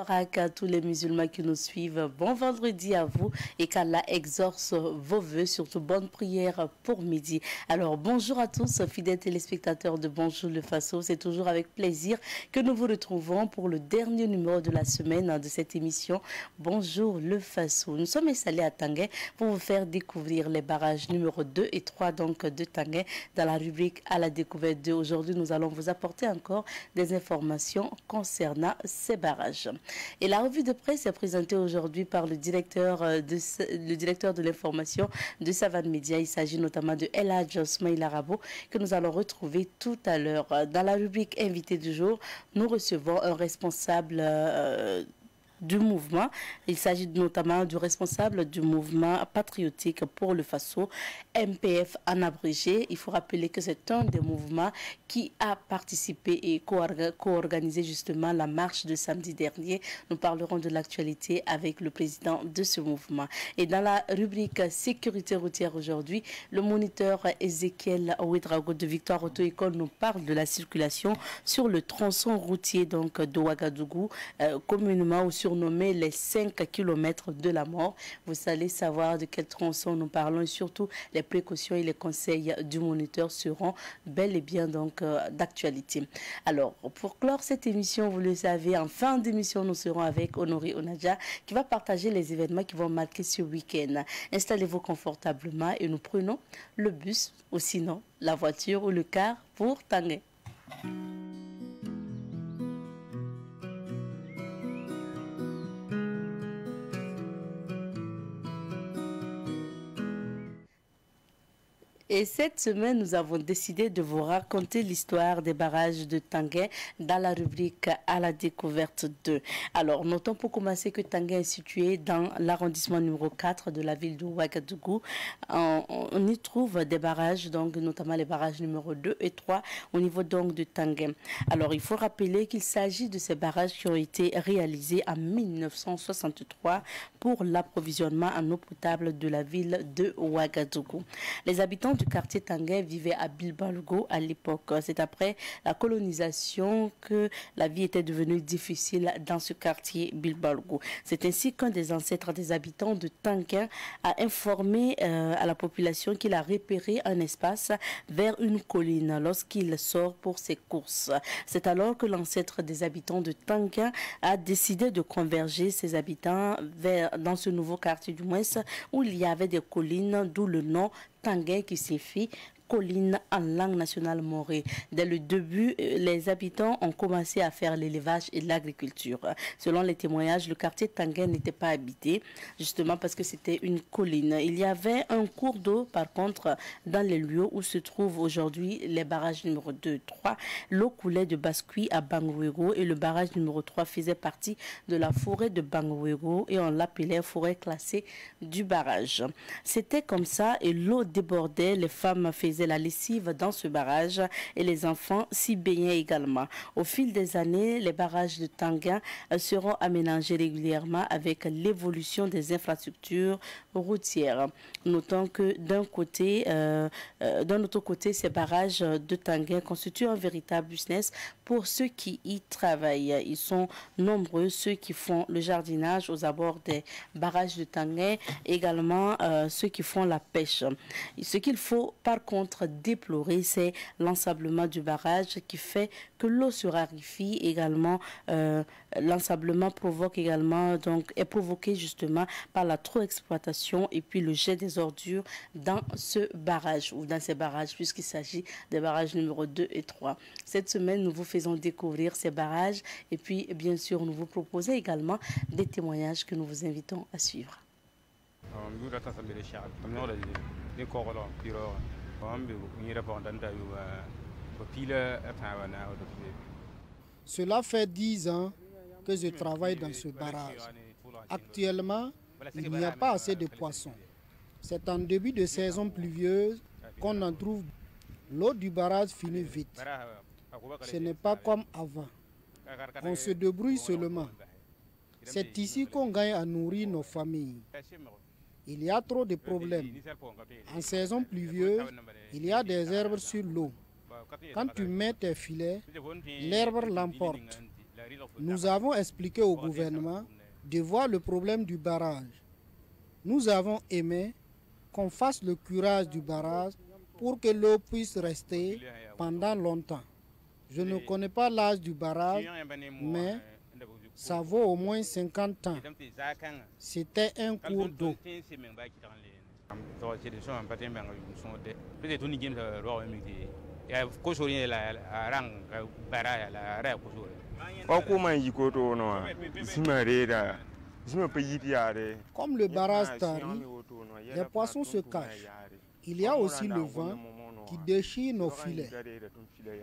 Barak à tous les musulmans qui nous suivent. Bon vendredi à vous et qu'Allah exauce vos vœux, surtout bonne prière pour midi. Alors bonjour à tous, fidèles téléspectateurs de Bonjour le Faso. C'est toujours avec plaisir que nous vous retrouvons pour le dernier numéro de la semaine de cette émission Bonjour le Faso. Nous sommes installés à Tanguay pour vous faire découvrir les barrages numéro 2 et 3 donc de Tanguay dans la rubrique à la découverte de. Aujourd'hui, nous allons vous apporter encore des informations concernant ces barrages. Et la revue de presse est présentée aujourd'hui par le directeur de l'information de Savane Média. Il s'agit notamment de El Hadj Ismaïla Rabo que nous allons retrouver tout à l'heure. Dans la rubrique invité du jour, nous recevons un responsable du mouvement. Il s'agit notamment du responsable du mouvement patriotique pour le Faso, MPF en abrégé. Il faut rappeler que c'est un des mouvements qui a participé et co-organisé justement la marche de samedi dernier. Nous parlerons de l'actualité avec le président de ce mouvement. Et dans la rubrique sécurité routière aujourd'hui, le moniteur Ezekiel Ouedraogo de Victoire Auto École nous parle de la circulation sur le tronçon routier donc de Ouagadougou, communément surnommé les 5 km de la mort. Vous allez savoir de quel tronçon nous parlons et surtout les précautions et les conseils du moniteur seront bel et bien donc d'actualité. Alors pour clore cette émission, vous le savez, en fin d'émission nous serons avec Honoré Onadja qui va partager les événements qui vont marquer ce week-end. Installez-vous confortablement et nous prenons le bus ou sinon la voiture ou le car pour Tanguay. Et cette semaine, nous avons décidé de vous raconter l'histoire des barrages de Tanguay dans la rubrique à la découverte 2. Alors, notons pour commencer que Tanguay est situé dans l'arrondissement numéro 4 de la ville de Ouagadougou. On y trouve des barrages, donc notamment les barrages numéro 2 et 3 au niveau donc de Tanguay. Alors, il faut rappeler qu'il s'agit de ces barrages qui ont été réalisés en 1963 pour l'approvisionnement en eau potable de la ville de Ouagadougou. Les habitants du quartier Tanguay vivaient à Bilbalugo à l'époque. C'est après la colonisation que la vie était devenue difficile dans ce quartier Bilbalugo. C'est ainsi qu'un des ancêtres des habitants de Tanguay a informé à la population qu'il a repéré un espace vers une colline lorsqu'il sort pour ses courses. C'est alors que l'ancêtre des habitants de Tanguay a décidé de converger ses habitants dans ce nouveau quartier du moins où il y avait des collines, d'où le nom Tanguay qui signifie colline en langue nationale morée. Dès le début, les habitants ont commencé à faire l'élevage et l'agriculture. Selon les témoignages, le quartier Tanguay n'était pas habité, justement parce que c'était une colline. Il y avait un cours d'eau, par contre, dans les lieux où se trouvent aujourd'hui les barrages numéro 2 et 3. L'eau coulait de Bascui à Bangouego et le barrage numéro 3 faisait partie de la forêt de Bangouego et on l'appelait forêt classée du barrage. C'était comme ça et l'eau débordait, les femmes faisaient la lessive dans ce barrage et les enfants s'y baignaient également. Au fil des années, les barrages de Tanguay seront aménagés régulièrement avec l'évolution des infrastructures routières. Notons que d'un autre côté, ces barrages de Tanguay constituent un véritable business pour ceux qui y travaillent. Ils sont nombreux, ceux qui font le jardinage aux abords des barrages de Tanguay, également ceux qui font la pêche. Ce qu'il faut par contre déplorer, c'est l'ensablement du barrage qui fait que l'eau se raréfie également. L'ensablement provoque également, donc, est provoqué justement par la trop exploitation et puis le jet des ordures dans ce barrage ou dans ces barrages puisqu'il s'agit des barrages numéro 2 et 3. Cette semaine, nous vous faisons découvrir ces barrages et puis bien sûr, nous vous proposons également des témoignages que nous vous invitons à suivre. Cela fait 10 ans que je travaille dans ce barrage. Actuellement, il n'y a pas assez de poissons. C'est en début de saison pluvieuse qu'on en trouve. L'eau du barrage finit vite. Ce n'est pas comme avant. On se débrouille seulement. C'est ici qu'on gagne à nourrir nos familles. Il y a trop de problèmes. En saison pluvieuse, il y a des herbes sur l'eau. Quand tu mets tes filets, l'herbe l'emporte. Nous avons expliqué au gouvernement de voir le problème du barrage. Nous avons aimé qu'on fasse le curage du barrage pour que l'eau puisse rester pendant longtemps. Je ne connais pas l'âge du barrage, mais ça vaut au moins 50 ans. C'était un cours d'eau. Comme le barrage tarit, les poissons se cachent. Il y a aussi le vent qui déchire nos filets.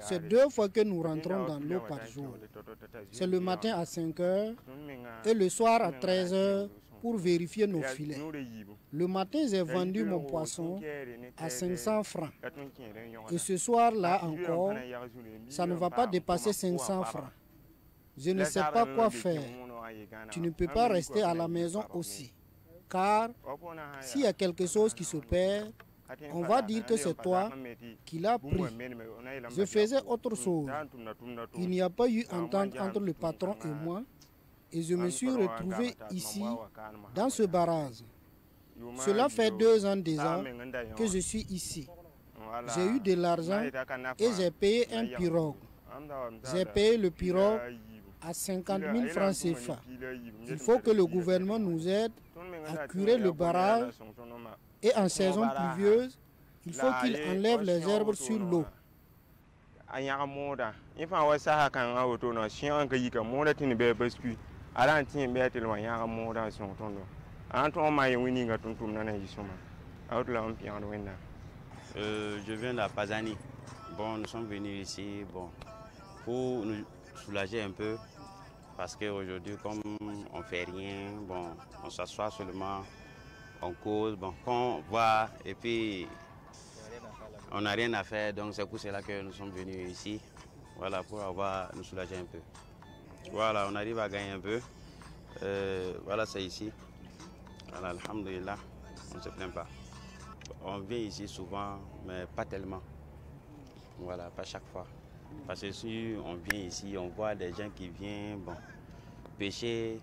C'est 2 fois que nous rentrons dans l'eau par jour. C'est le matin à 5 heures et le soir à 13 heures pour vérifier nos filets. Le matin, j'ai vendu mon poisson à 500 francs. Et ce soir-là encore, ça ne va pas dépasser 500 francs. Je ne sais pas quoi faire. Tu ne peux pas rester à la maison aussi. Car s'il y a quelque chose qui se perd, on va dire que c'est toi qui l'as pris. Je faisais autre chose. Il n'y a pas eu entente entre le patron et moi. Et je me suis retrouvé ici, dans ce barrage. Cela fait 2 ans déjà que je suis ici. J'ai eu de l'argent et j'ai payé un pirogue. J'ai payé le pirogue à 50 000 francs CFA. Il faut que le gouvernement nous aide à curer le barrage. Et en saison pluvieuse, il faut qu'il enlève les herbes sur l'eau. Je viens de Pazani. Bon, nous sommes venus ici pour nous soulager un peu. Parce qu'aujourd'hui, comme on ne fait rien, on s'assoit seulement, on cause, quand on voit et puis on n'a rien à faire. Donc c'est pour cela que nous sommes venus ici, voilà, pour nous soulager un peu. Voilà, on arrive à gagner un peu. Voilà, c'est ici. Voilà, alhamdoulilah, on ne se plaint pas. On vient ici souvent, mais pas tellement. Voilà, pas chaque fois. Parce que si on vient ici, on voit des gens qui viennent pêcher.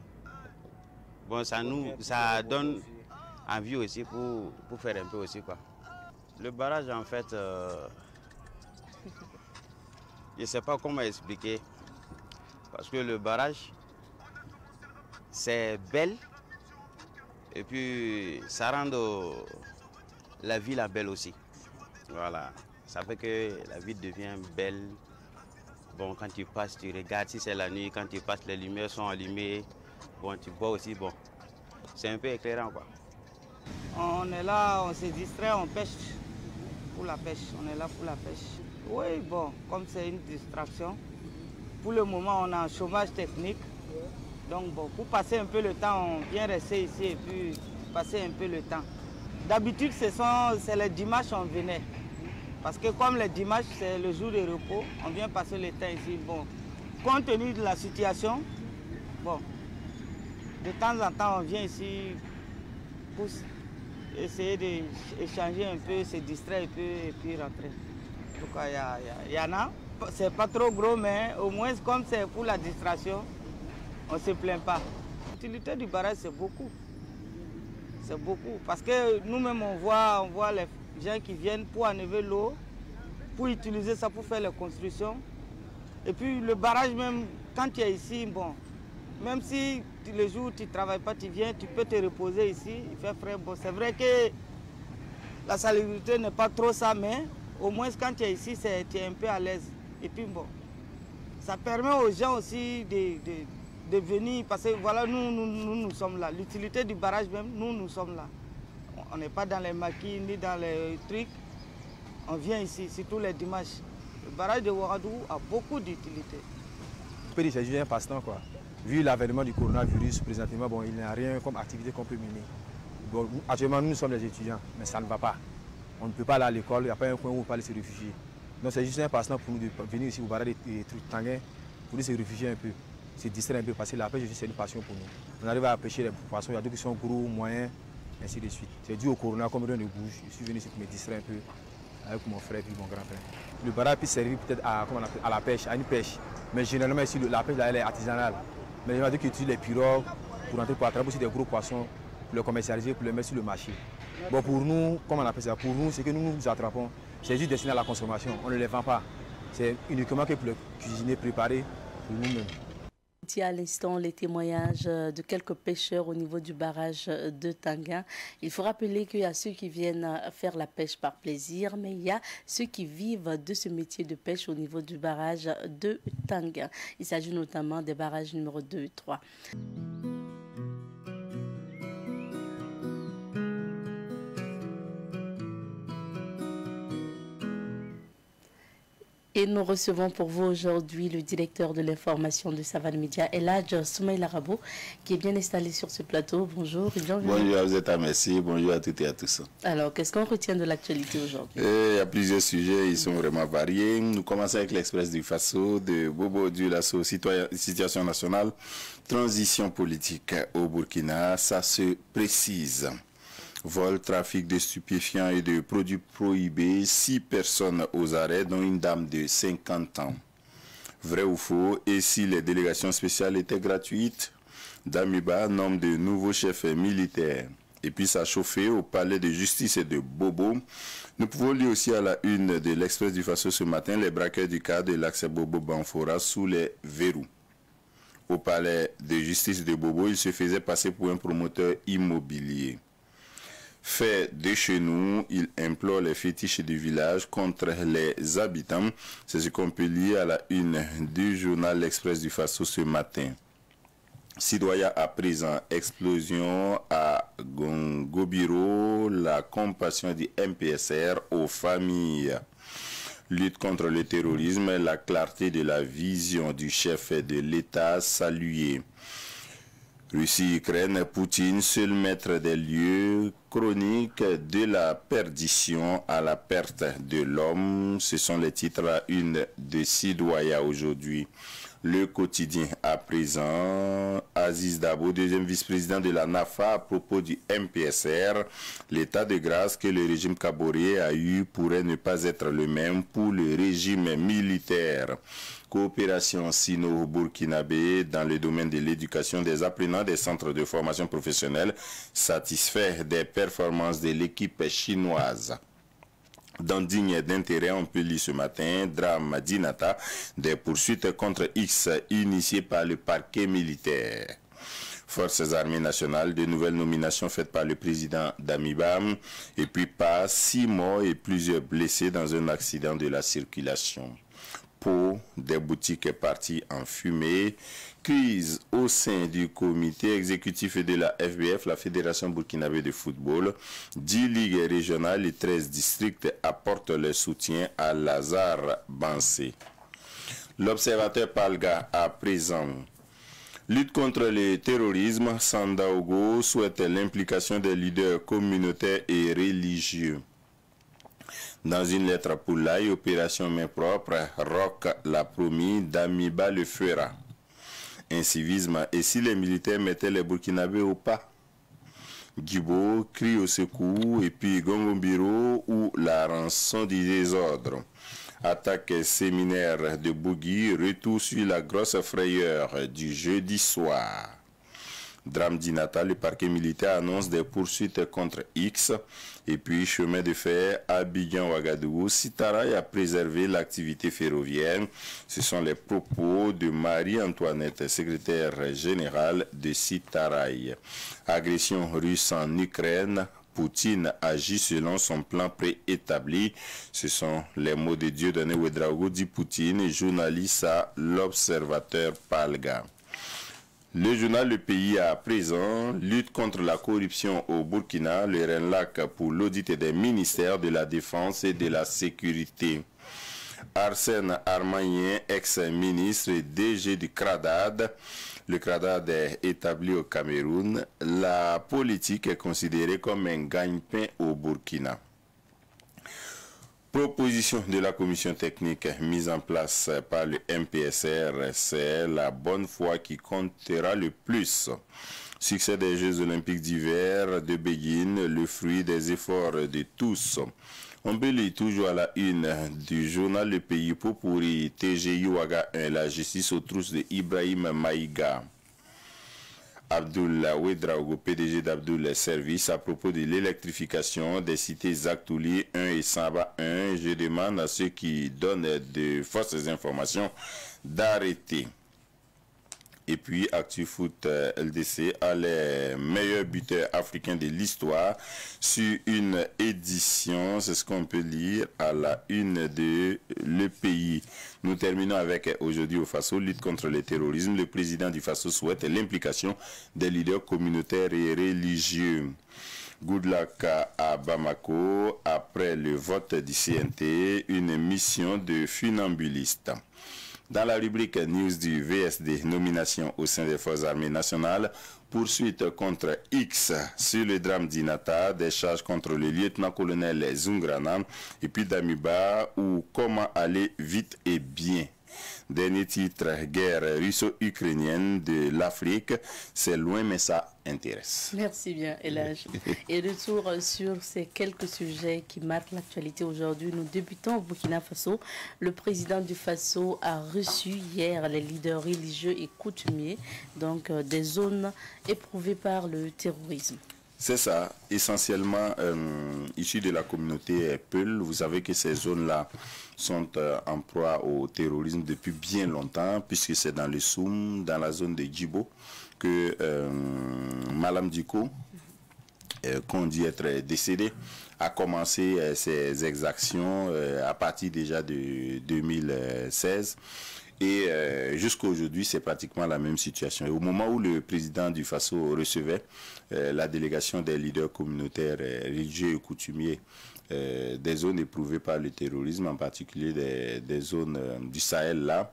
Ça donne envie aussi pour faire un peu aussi, quoi. Le barrage, en fait, je ne sais pas comment expliquer. Parce que le barrage, c'est belle. Et puis, ça rend la ville belle aussi. Voilà. Ça fait que la ville devient belle. Bon, quand tu passes, tu regardes si c'est la nuit, quand tu passes, les lumières sont allumées. Bon, tu vois aussi, c'est un peu éclairant, quoi. On est là, on se distrait, on pêche pour la pêche. On est là pour la pêche. Oui, comme c'est une distraction, pour le moment, on a un chômage technique. Donc, pour passer un peu le temps, on vient rester ici et puis passer un peu le temps. D'habitude, c'est les dimanches on venait. Parce que comme le dimanche, c'est le jour de repos, on vient passer le temps ici. Compte tenu de la situation, de temps en temps, on vient ici pour essayer d'échanger un peu, se distraire un peu et puis rentrer. En tout cas, il y en a. C'est pas trop gros, mais au moins, comme c'est pour la distraction, on ne se plaint pas. L'utilité du barrage, c'est beaucoup. C'est beaucoup. Parce que nous-mêmes, on voit les gens qui viennent pour enlever l'eau, pour utiliser ça pour faire les constructions. Et puis le barrage même, quand tu es ici, même si le jour où tu ne travailles pas, tu viens, tu peux te reposer ici, il fait frais. C'est vrai que la salubrité n'est pas trop ça, mais au moins quand tu es ici, tu es un peu à l'aise. Et puis ça permet aux gens aussi de venir, parce que voilà, nous sommes là. L'utilité du barrage même, nous sommes là. On n'est pas dans les maquis ni dans les trucs. On vient ici, c'est tous les dimanches. Le barrage de Ouagadougou a beaucoup d'utilité. C'est juste un passe-temps, quoi. Vu l'avènement du coronavirus, présentement, il n'y a rien comme activité qu'on peut mener. Actuellement, nous sommes des étudiants, mais ça ne va pas. On ne peut pas aller à l'école, il n'y a pas un coin où on peut aller se réfugier. Donc c'est juste un passe-temps pour nous de venir ici au barrage des Tanguay, pour nous se réfugier un peu, se distraire un peu, parce que la pêche, c'est une passion pour nous. On arrive à pêcher les poissons, il y a d'autres qui sont gros, moyens, ainsi de suite. C'est dû au corona, comme rien ne bouge, je suis venu ici pour me distraire un peu, avec mon frère et mon grand frère. Le barrage peut servir peut-être à la pêche, à une pêche. Mais généralement ici, la pêche là, elle est artisanale. Mais il y a des qui utilisent les pirogues pour entrer, pour attraper aussi des gros poissons, pour les commercialiser, pour les mettre sur le marché. Bon, pour nous, comment on appelle ça? Pour nous, c'est que nous attrapons, c'est juste destiné à la consommation. On ne les vend pas. C'est uniquement que pour le cuisiner, préparer pour nous-mêmes. Il y a à l'instant les témoignages de quelques pêcheurs au niveau du barrage de Tanguin. Il faut rappeler qu'il y a ceux qui viennent faire la pêche par plaisir, mais il y a ceux qui vivent de ce métier de pêche au niveau du barrage de Tanguin. Il s'agit notamment des barrages numéro 2 et 3. Et nous recevons pour vous aujourd'hui le directeur de l'information de Savane Média, Eladj Soumaïla Rabo, qui est bien installé sur ce plateau. Bonjour et bienvenue. Bonjour à vous, merci. Bonjour à toutes et à tous. Alors, qu'est-ce qu'on retient de l'actualité aujourd'hui? Il y a plusieurs sujets, ils sont vraiment variés. Nous commençons avec l'Express du Faso, de Bobo du Lasso, situation nationale, transition politique au Burkina, ça se précise. Vol, trafic de stupéfiants et de produits prohibés, 6 personnes aux arrêts, dont une dame de 50 ans. Vrai ou faux? Et si les délégations spéciales étaient gratuites? Damiba nomme de nouveaux chefs militaires. Et puis ça a chauffé au palais de justice et de Bobo. Nous pouvons lire aussi à la une de l'Express du Faso ce matin, les braqueurs du cas de l'axe Bobo-Banfora sous les verrous. Au palais de justice de Bobo, il se faisait passer pour un promoteur immobilier. Fait de chez nous, il implore les fétiches du village contre les habitants. C'est ce qu'on peut lire à la une du journal L'Express du Faso ce matin. Sidoya à présent, explosion à Gongobiro, la compassion du MPSR aux familles. Lutte contre le terrorisme, la clarté de la vision du chef de l'État saluée. Russie-Ukraine, Poutine, seul maître des lieux, chronique de la perdition à la perte de l'homme. Ce sont les titres à une de Sidoya aujourd'hui. Le quotidien à présent, Aziz Dabo, deuxième vice-président de la NAFA, à propos du MPSR, l'état de grâce que le régime Kaboré a eu pourrait ne pas être le même pour le régime militaire. Coopération sino-burkinabé dans le domaine de l'éducation des apprenants des centres de formation professionnelle, satisfait des performances de l'équipe chinoise. Dans Digne d'intérêt, on peut lire ce matin, drame d'Inata, des poursuites contre X initiées par le parquet militaire. Forces armées nationales, de nouvelles nominations faites par le président Damiba, et puis pas 6 morts et plusieurs blessés dans un accident de la circulation. Pau, des boutiques parties en fumée, crise au sein du comité exécutif de la FBF, la Fédération burkinabé de football. 10 ligues régionales et 13 districts apportent leur soutien à Lazare Bansé. L'observateur Palga à présent. Lutte contre le terrorisme, Sandaogo souhaite l'implication des leaders communautaires et religieux. Dans une lettre pour l'AI, opération main propre, Rock l'a promis, Damiba le fera. Incivisme, et si les militaires mettaient les Burkinabés au pas? Guibo crie au secours, et puis Gongombiro ou la rançon du désordre. Attaque séminaire de Bougui, retour sur la grosse frayeur du jeudi soir. Drame d'Inata, le parquet militaire annonce des poursuites contre X. Et puis, chemin de fer, Abidjan-Ouagadougou, Sitaraï a préservé l'activité ferroviaire. Ce sont les propos de Marie-Antoinette, secrétaire générale de Sitaraï. Agression russe en Ukraine. Poutine agit selon son plan préétabli. Ce sont les mots de Dieudonné Ouedraogo, dit Poutine, journaliste à l'Observateur Palga. Le journal Le Pays à présent, lutte contre la corruption au Burkina, le RENLAC pour l'audit des ministères de la Défense et de la Sécurité. Arsène Armanien, ex-ministre et DG du CRADAD. Le CRADAD est établi au Cameroun. La politique est considérée comme un gagne-pain au Burkina. Proposition de la commission technique mise en place par le MPSR, c'est la bonne foi qui comptera le plus. Succès des Jeux olympiques d'hiver de Beijing, le fruit des efforts de tous. On peut lire toujours à la une du journal Le Pays pour TGI Ouaga 1, la justice aux trousses de Ibrahim Maïga. Abdoul Ouedraogo, PDG d'Abdoul Service, à propos de l'électrification des cités Zaktouli 1 et Samba 1. Je demande à ceux qui donnent de fausses informations d'arrêter. Et puis, ActuFoot LDC a les meilleurs buteurs africains de l'histoire sur une édition. C'est ce qu'on peut lire à la une de Le Pays. Nous terminons avec aujourd'hui au Faso, lutte contre le terrorisme. Le président du Faso souhaite l'implication des leaders communautaires et religieux. Good luck à Bamako. Après le vote du CNT, une mission de funambulistes. Dans la rubrique News du VSD, nomination au sein des Forces armées nationales, poursuite contre X sur le drame d'Inata, des charges contre le lieutenant-colonel Zungrana et puis Damiba, ou comment aller vite et bien. Dernier titre, guerre russo-ukrainienne de l'Afrique, c'est loin mais ça intéresse. Merci bien, Elage. Et retour sur ces quelques sujets qui marquent l'actualité aujourd'hui. Nous débutons au Burkina Faso. Le président du Faso a reçu hier les leaders religieux et coutumiers, donc des zones éprouvées par le terrorisme. C'est ça, essentiellement issus de la communauté Peul. Vous savez que ces zones-là sont en proie au terrorisme depuis bien longtemps, puisque c'est dans le Soum, dans la zone de Djibo, que Malam Diko, qu'on dit être décédé, a commencé ses exactions à partir déjà de 2016. Et jusqu'à aujourd'hui, c'est pratiquement la même situation. Et au moment où le président du Faso recevait la délégation des leaders communautaires, religieux et coutumiers des zones éprouvées par le terrorisme, en particulier des zones du Sahel là,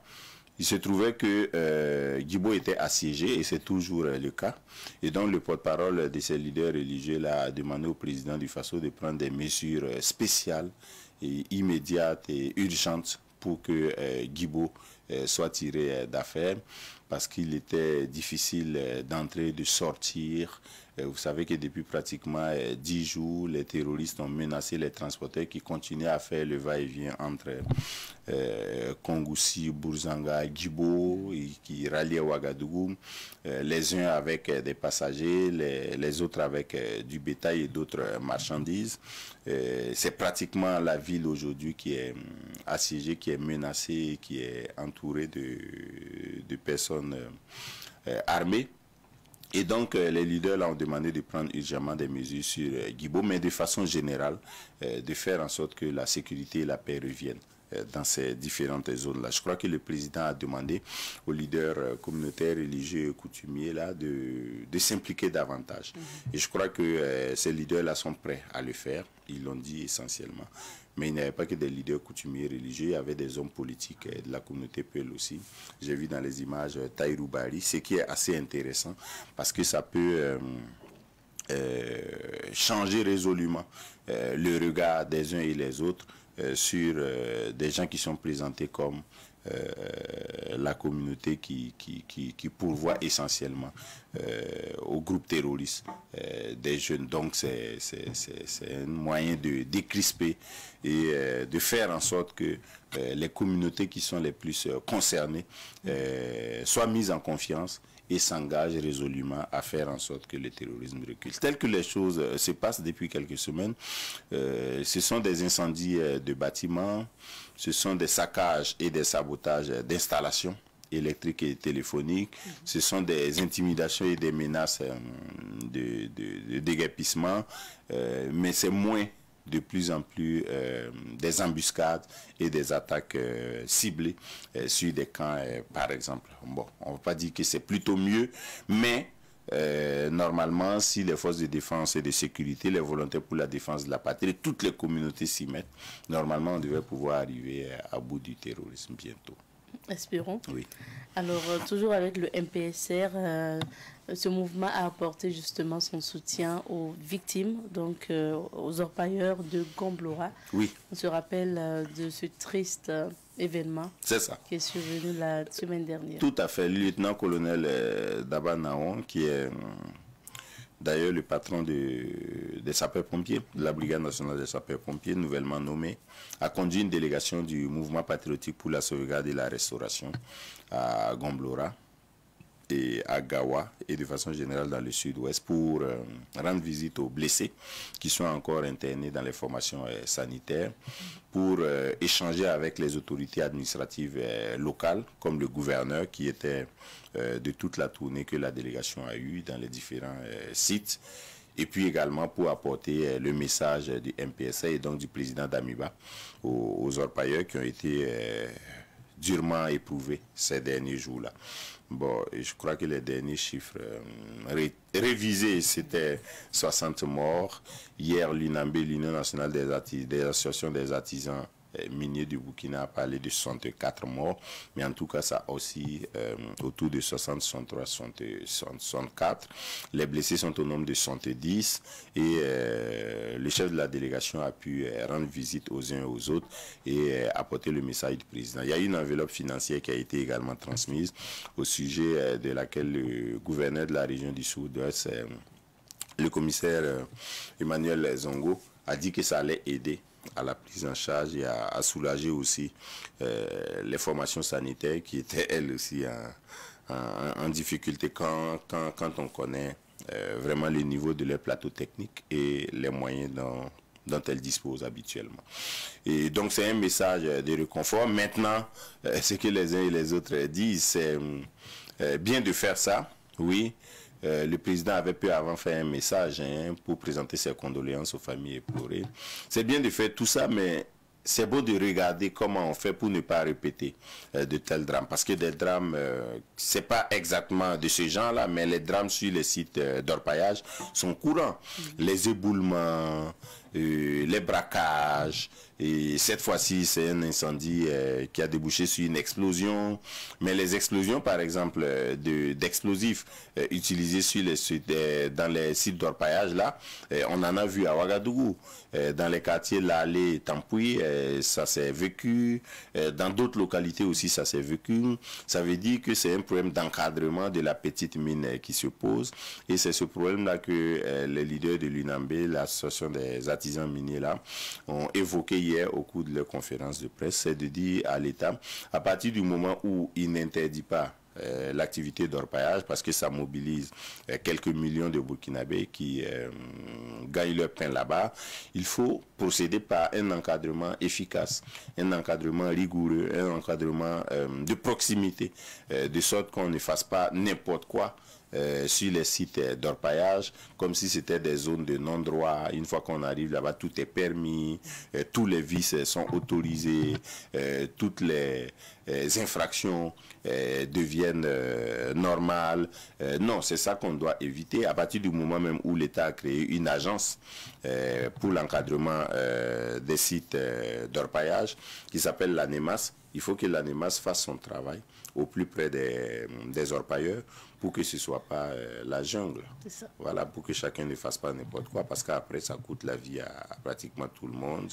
il se trouvait que Djibo était assiégé, et c'est toujours le cas. Et donc le porte-parole de ces leaders religieux là a demandé au président du Faso de prendre des mesures spéciales et immédiates et urgentes pour que Djibo soit tiré d'affaire, parce qu'il était difficile d'entrer et de sortir. Vous savez que depuis pratiquement 10 jours, les terroristes ont menacé les transporteurs qui continuaient à faire le va-et-vient entre Kongoussi, Bourzanga, Djibo, et qui ralliaient Ouagadougou, les uns avec des passagers, les autres avec du bétail et d'autres marchandises. C'est pratiquement la ville aujourd'hui qui est assiégée, qui est menacée, qui est entourée de personnes armées. Et donc, les leaders là, ont demandé de prendre urgemment des mesures sur Djibo, mais de façon générale, de faire en sorte que la sécurité et la paix reviennent dans ces différentes zones-là. Je crois que le président a demandé aux leaders communautaires, religieux et coutumiers là, de s'impliquer davantage. Et je crois que ces leaders-là sont prêts à le faire. Ils l'ont dit essentiellement. Mais il n'y avait pas que des leaders coutumiers religieux, il y avait des hommes politiques de la communauté Peul aussi. J'ai vu dans les images Taïrou Bari, ce qui est assez intéressant parce que ça peut changer résolument le regard des uns et les autres sur des gens qui sont présentés comme la communauté qui pourvoit essentiellement au groupe terroriste des jeunes. Donc c'est un moyen de décrisper et de faire en sorte que les communautés qui sont les plus concernées soient mises en confiance et s'engagent résolument à faire en sorte que le terrorisme recule. Tel que les choses se passent depuis quelques semaines, ce sont des incendies de bâtiments, ce sont des saccages et des sabotages d'installations électriques et téléphoniques, ce sont des intimidations et des menaces de déguerpissement, mais c'est moins de plus en plus des embuscades et des attaques ciblées sur des camps, par exemple. Bon, on ne va pas dire que c'est plutôt mieux, mais normalement, si les forces de défense et de sécurité, les volontaires pour la défense de la patrie, toutes les communautés s'y mettent, normalement, on devrait pouvoir arriver à bout du terrorisme bientôt. Espérons. Oui. Alors, toujours avec le MPSR, ce mouvement a apporté justement son soutien aux victimes, donc aux orpailleurs de Gomblora. Oui. On se rappelle de ce triste événement qui est survenu la semaine dernière. Tout à fait. Le lieutenant-colonel Daba Naon, qui est D'ailleurs, le patron des sapeurs-pompiers, de la Brigade nationale des sapeurs-pompiers, nouvellement nommé, a conduit une délégation du mouvement patriotique pour la sauvegarde et la restauration à Gomblora et à Gawa et de façon générale dans le sud-ouest pour rendre visite aux blessés qui sont encore internés dans les formations sanitaires, pour échanger avec les autorités administratives locales comme le gouverneur qui était de toute la tournée que la délégation a eue dans les différents sites, et puis également pour apporter le message du MPSA et donc du président d'Amiba aux orpailleurs qui ont été durement éprouvés ces derniers jours-là. Bon, je crois que les derniers chiffres révisés, c'était 60 morts. Hier, l'UNAMB, l'Union nationale des associations des artisans miniers du Burkina, a parlé de 64 morts. Mais en tout cas, ça aussi autour de 60, 63, 64. Les blessés sont au nombre de 70. Et le chef de la délégation a pu rendre visite aux uns et aux autres et apporter le message du président. Il y a une enveloppe financière qui a été également transmise au sujet de laquelle le gouverneur de la région du Sud-Ouest, le commissaire Emmanuel Zongo, a dit que ça allait aider à la prise en charge et à soulager aussi les formations sanitaires qui étaient elles aussi en difficulté quand on connaît vraiment le niveau de leur plateau technique et les moyens dont elles disposent habituellement. Et donc c'est un message de réconfort. Maintenant, ce que les uns et les autres disent, c'est bien de faire ça, oui. Le président avait pu avant faire un message pour présenter ses condoléances aux familles éplorées. C'est bien de faire tout ça, mais c'est beau de regarder comment on fait pour ne pas répéter de tels drames. Parce que des drames, c'est pas exactement de ce genre-là, mais les drames sur les sites d'orpaillage sont courants. Les éboulements, les braquages, et cette fois-ci c'est un incendie qui a débouché sur une explosion. Mais les explosions par exemple d'explosifs utilisés sur les sites, dans les sites d'orpaillage là, on en a vu à Ouagadougou, dans les quartiers Lalé et Tampoui, ça s'est vécu, dans d'autres localités aussi ça s'est vécu. Ça veut dire que c'est un problème d'encadrement de la petite mine qui se pose, et c'est ce problème là que les leaders de l'UNAMB, l'association des artisans miniers là, ont évoqué hier au cours de leur conférence de presse. C'est de dire à l'État, à partir du moment où il n'interdit pas l'activité d'orpaillage, parce que ça mobilise quelques millions de Burkinabés qui gagnent leur pain là-bas, il faut procéder par un encadrement efficace, un encadrement rigoureux, un encadrement de proximité, de sorte qu'on ne fasse pas n'importe quoi sur les sites d'orpaillage, comme si c'était des zones de non-droit. Une fois qu'on arrive là-bas, tout est permis, tous les vices sont autorisés, toutes les infractions deviennent normales. Non, c'est ça qu'on doit éviter. À partir du moment même où l'État a créé une agence pour l'encadrement des sites d'orpaillage qui s'appelle l'ANEMAS, il faut que l'ANEMAS fasse son travail au plus près des orpailleurs pour que ce ne soit pas la jungle. Voilà, pour que chacun ne fasse pas n'importe quoi, parce qu'après ça coûte la vie à pratiquement tout le monde.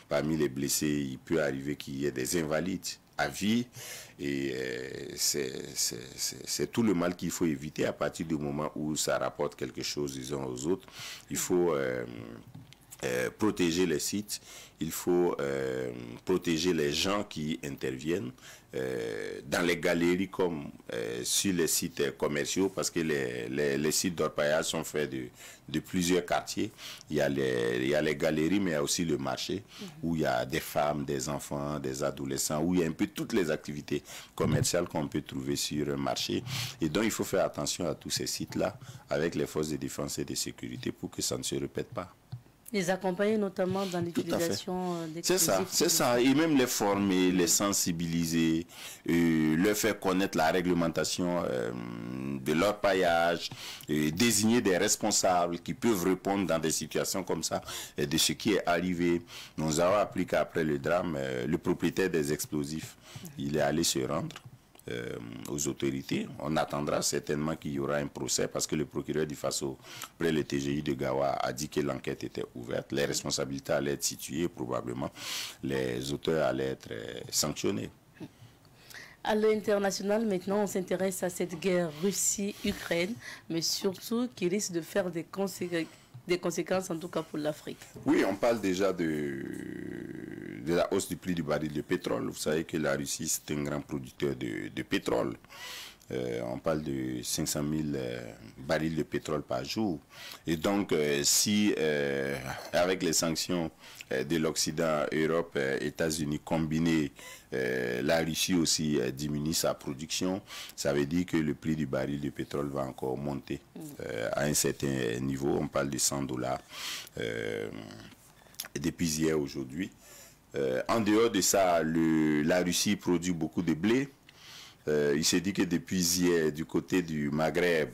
Parmi les blessés, il peut arriver qu'il y ait des invalides à vie, et c'est tout le mal qu'il faut éviter. À partir du moment où ça rapporte quelque chose les uns aux autres, il faut protéger les sites, il faut protéger les gens qui interviennent dans les galeries comme sur les sites commerciaux, parce que les sites d'orpaillage sont faits de plusieurs quartiers. Il y a les galeries, mais il y a aussi le marché où il y a des femmes, des enfants, des adolescents, où il y a un peu toutes les activités commerciales qu'on peut trouver sur un marché. Et donc il faut faire attention à tous ces sites-là avec les forces de défense et de sécurité pour que ça ne se répète pas. Les accompagner notamment dans l'utilisation d'explosifs. C'est ça. Et même les former, les sensibiliser, leur faire connaître la réglementation de l'orpaillage, désigner des responsables qui peuvent répondre dans des situations comme ça de ce qui est arrivé. Nous avons appris qu'après le drame, le propriétaire des explosifs, il est allé se rendre aux autorités. On attendra certainement qu'il y aura un procès, parce que le procureur du Faso, près le TGI de Gawa, a dit que l'enquête était ouverte. Les responsabilités allaient être situées, probablement les auteurs allaient être sanctionnés. À l'international, maintenant, on s'intéresse à cette guerre Russie-Ukraine, mais surtout qui risque de faire des conséquences, en tout cas pour l'Afrique. Oui, on parle déjà de la hausse du prix du baril de pétrole. Vous savez que la Russie, c'est un grand producteur de pétrole. On parle de 500 000 barils de pétrole par jour. Et donc, si avec les sanctions de l'Occident, Europe, États-Unis combinés, la Russie aussi diminue sa production, ça veut dire que le prix du baril de pétrole va encore monter à un certain niveau. On parle de $100 depuis hier aujourd'hui. En dehors de ça, la Russie produit beaucoup de blé. Il s'est dit que depuis hier, du côté du Maghreb,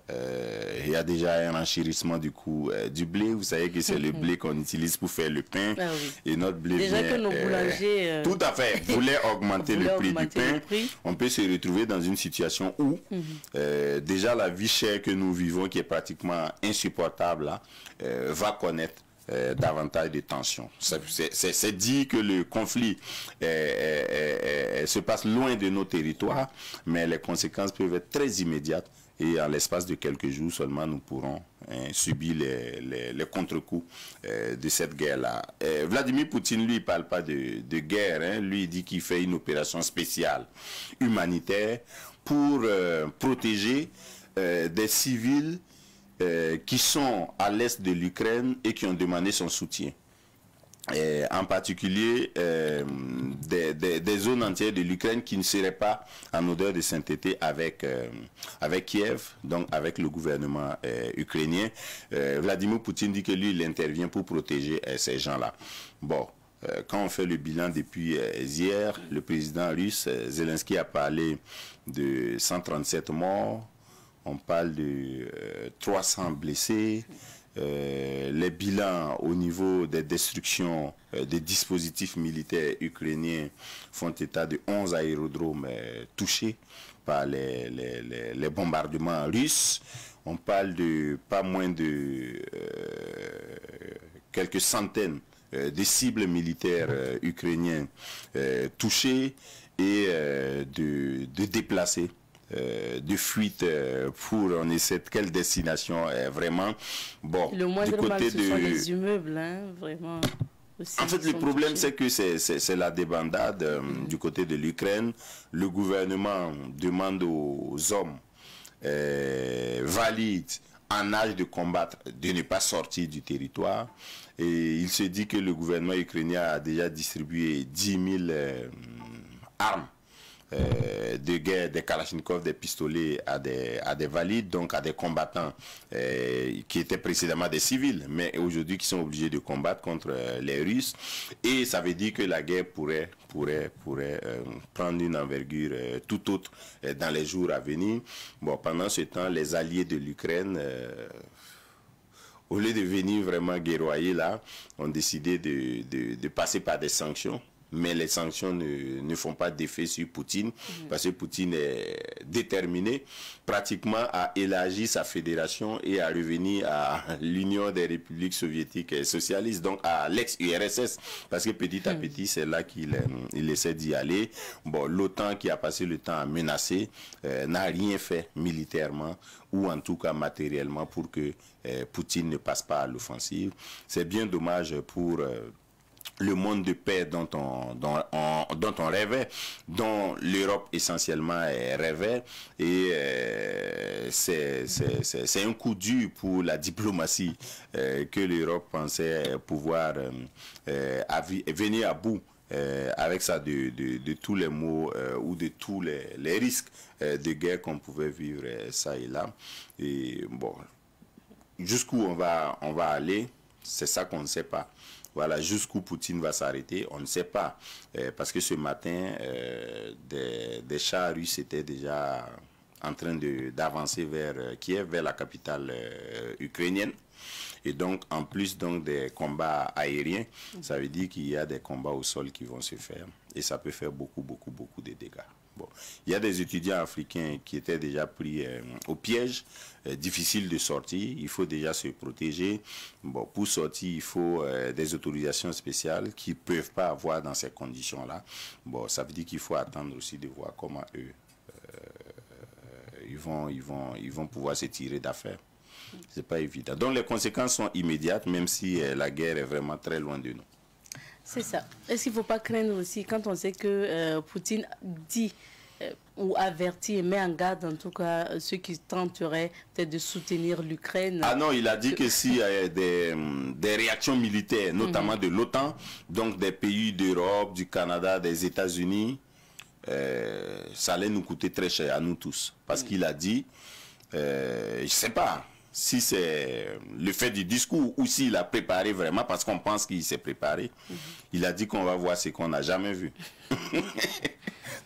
il y a déjà un enchérissement du coût du blé. Vous savez que c'est le blé qu'on utilise pour faire le pain. Ah oui. Et notre blé déjà vient, que nos boulangers... tout à fait, voulaient augmenter le prix du pain. On peut se retrouver dans une situation où déjà la vie chère que nous vivons, qui est pratiquement insupportable, là, va connaître davantage de tensions. C'est dit que le conflit se passe loin de nos territoires, mais les conséquences peuvent être très immédiates et en l'espace de quelques jours seulement nous pourrons subir les contre-coups de cette guerre-là. Vladimir Poutine, lui, il ne parle pas de guerre, hein. Lui, il dit qu'il fait une opération spéciale humanitaire pour protéger des civils qui sont à l'est de l'Ukraine et qui ont demandé son soutien. En particulier des zones entières de l'Ukraine qui ne seraient pas en odeur de sainteté avec Kiev, donc avec le gouvernement ukrainien. Vladimir Poutine dit que lui, il intervient pour protéger ces gens-là. Bon. Quand on fait le bilan depuis hier, le président russe, Zelensky, a parlé de 137 morts. On parle de 300 blessés. Les bilans au niveau des destructions des dispositifs militaires ukrainiens font état de 11 aérodromes touchés par les bombardements russes. On parle de pas moins de quelques centaines de cibles militaires ukrainiennes touchées et de déplacés. De fuite pour on essaie de quelle destination vraiment. Bon, le moindre mal, ce sont les immeubles, hein, vraiment. Aussi, en fait, le problème, c'est que c'est la débandade du côté de l'Ukraine. Le gouvernement demande aux hommes valides en âge de combattre de ne pas sortir du territoire. Et il se dit que le gouvernement ukrainien a déjà distribué 10 000 armes de guerre, des kalachnikovs, des pistolets à des valides, donc à des combattants qui étaient précédemment des civils, mais aujourd'hui qui sont obligés de combattre contre les Russes. Et ça veut dire que la guerre pourrait prendre une envergure tout autre dans les jours à venir. Bon, pendant ce temps, les alliés de l'Ukraine, au lieu de venir vraiment guerroyer là, ont décidé de passer par des sanctions. Mais les sanctions ne font pas d'effet sur Poutine, parce que Poutine est déterminé pratiquement à élargir sa fédération et à revenir à l'Union des républiques soviétiques et socialistes, donc à l'ex-URSS, parce que petit à petit, c'est là qu'il essaie d'y aller. Bon, l'OTAN, qui a passé le temps à menacer, n'a rien fait militairement, ou en tout cas matériellement, pour que Poutine ne passe pas à l'offensive. C'est bien dommage pour le monde de paix dont on rêvait, dont l'Europe essentiellement rêvait, et c'est un coup dur pour la diplomatie que l'Europe pensait pouvoir venir à bout avec ça de tous les maux ou de tous les risques de guerre qu'on pouvait vivre ça et là. Et bon, jusqu'où on va aller, c'est ça qu'on ne sait pas. Voilà, jusqu'où Poutine va s'arrêter, on ne sait pas. Parce que ce matin, des chars russes étaient déjà en train d'avancer vers Kiev, vers la capitale ukrainienne. Et donc, en plus donc, des combats aériens, ça veut dire qu'il y a des combats au sol qui vont se faire. Et ça peut faire beaucoup de dégâts. Bon, il y a des étudiants africains qui étaient déjà pris au piège, difficile de sortir, il faut déjà se protéger. Bon, pour sortir, il faut des autorisations spéciales qu'ils ne peuvent pas avoir dans ces conditions-là. Bon, ça veut dire qu'il faut attendre aussi de voir comment eux, ils vont pouvoir se tirer d'affaire. C'est pas évident. Donc les conséquences sont immédiates, même si la guerre est vraiment très loin de nous. C'est ça. Est-ce qu'il ne faut pas craindre aussi, quand on sait que Poutine dit ou avertit et met en garde en tout cas ceux qui tenteraient peut-être de soutenir l'Ukraine? Ah non, il a dit que s'il y a des réactions militaires, notamment de l'OTAN, donc des pays d'Europe, du Canada, des États-Unis, ça allait nous coûter très cher à nous tous. Parce qu'il a dit, je ne sais pas si c'est le fait du discours ou s'il a préparé vraiment, parce qu'on pense qu'il s'est préparé. Il a dit qu'on va voir ce qu'on n'a jamais vu.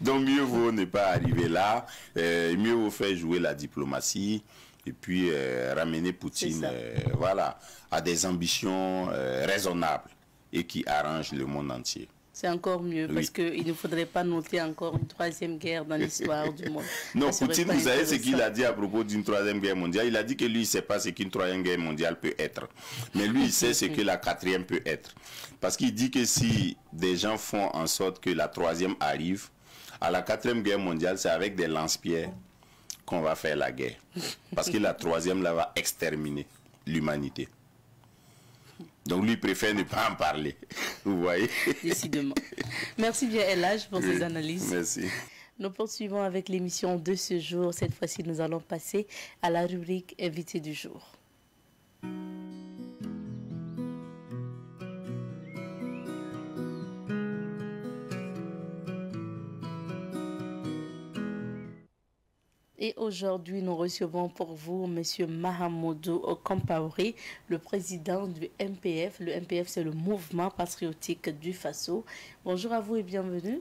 Donc mieux vaut ne pas arriver là, mieux vaut faire jouer la diplomatie et puis ramener Poutine voilà, à des ambitions raisonnables et qui arrangent le monde entier. C'est encore mieux, Oui. parce qu'il ne faudrait pas noter encore une troisième guerre dans l'histoire du monde. Non, Ça serait Poutine, pas vous savez ce intéressant. qu'il a dit à propos d'une troisième guerre mondiale? Il a dit que lui, il ne sait pas ce qu'une troisième guerre mondiale peut être. Mais lui, il sait ce que la quatrième peut être. Parce qu'il dit que si des gens font en sorte que la troisième arrive, à la quatrième guerre mondiale, c'est avec des lance-pierres qu'on va faire la guerre. Parce que la troisième, là, va exterminer l'humanité. Donc lui, il préfère ne pas en parler. Vous voyez? Décidément. Merci bien, Elhadj, pour ces analyses. Merci. Nous poursuivons avec l'émission de ce jour. Cette fois-ci, nous allons passer à la rubrique Invité du jour. Et aujourd'hui, nous recevons pour vous M. Mahamoudou Compaoré, le président du MPF. Le MPF, c'est le mouvement patriotique du Faso. Bonjour à vous et bienvenue.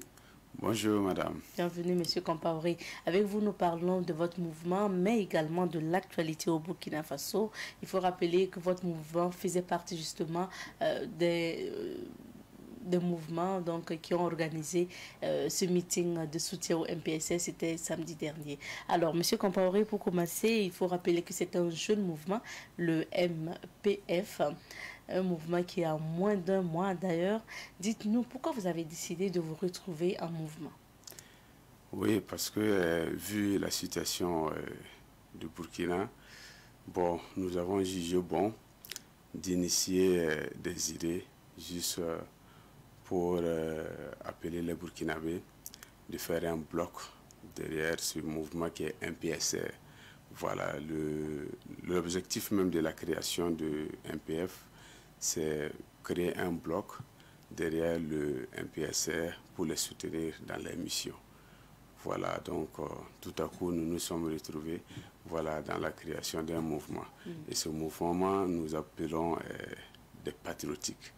Bonjour madame. Bienvenue M. Compaoré. Avec vous, nous parlons de votre mouvement, mais également de l'actualité au Burkina Faso. Il faut rappeler que votre mouvement faisait partie justement des mouvements donc, qui ont organisé ce meeting de soutien au MPSS, c'était samedi dernier. Alors, M. Compaoré, pour commencer, il faut rappeler que c'est un jeune mouvement, le MPF, un mouvement qui a moins d'un mois d'ailleurs. Dites-nous, pourquoi vous avez décidé de vous retrouver en mouvement? Oui, parce que vu la situation du Burkina, bon, nous avons jugé bon d'initier des idées juste pour appeler les Burkinabés de faire un bloc derrière ce mouvement qui est MPSR. Voilà, l'objectif même de la création de MPF, c'est créer un bloc derrière le MPSR pour les soutenir dans les missions. Voilà, donc tout à coup, nous nous sommes retrouvés voilà, dans la création d'un mouvement. Et ce mouvement, nous appelons des patriotiques.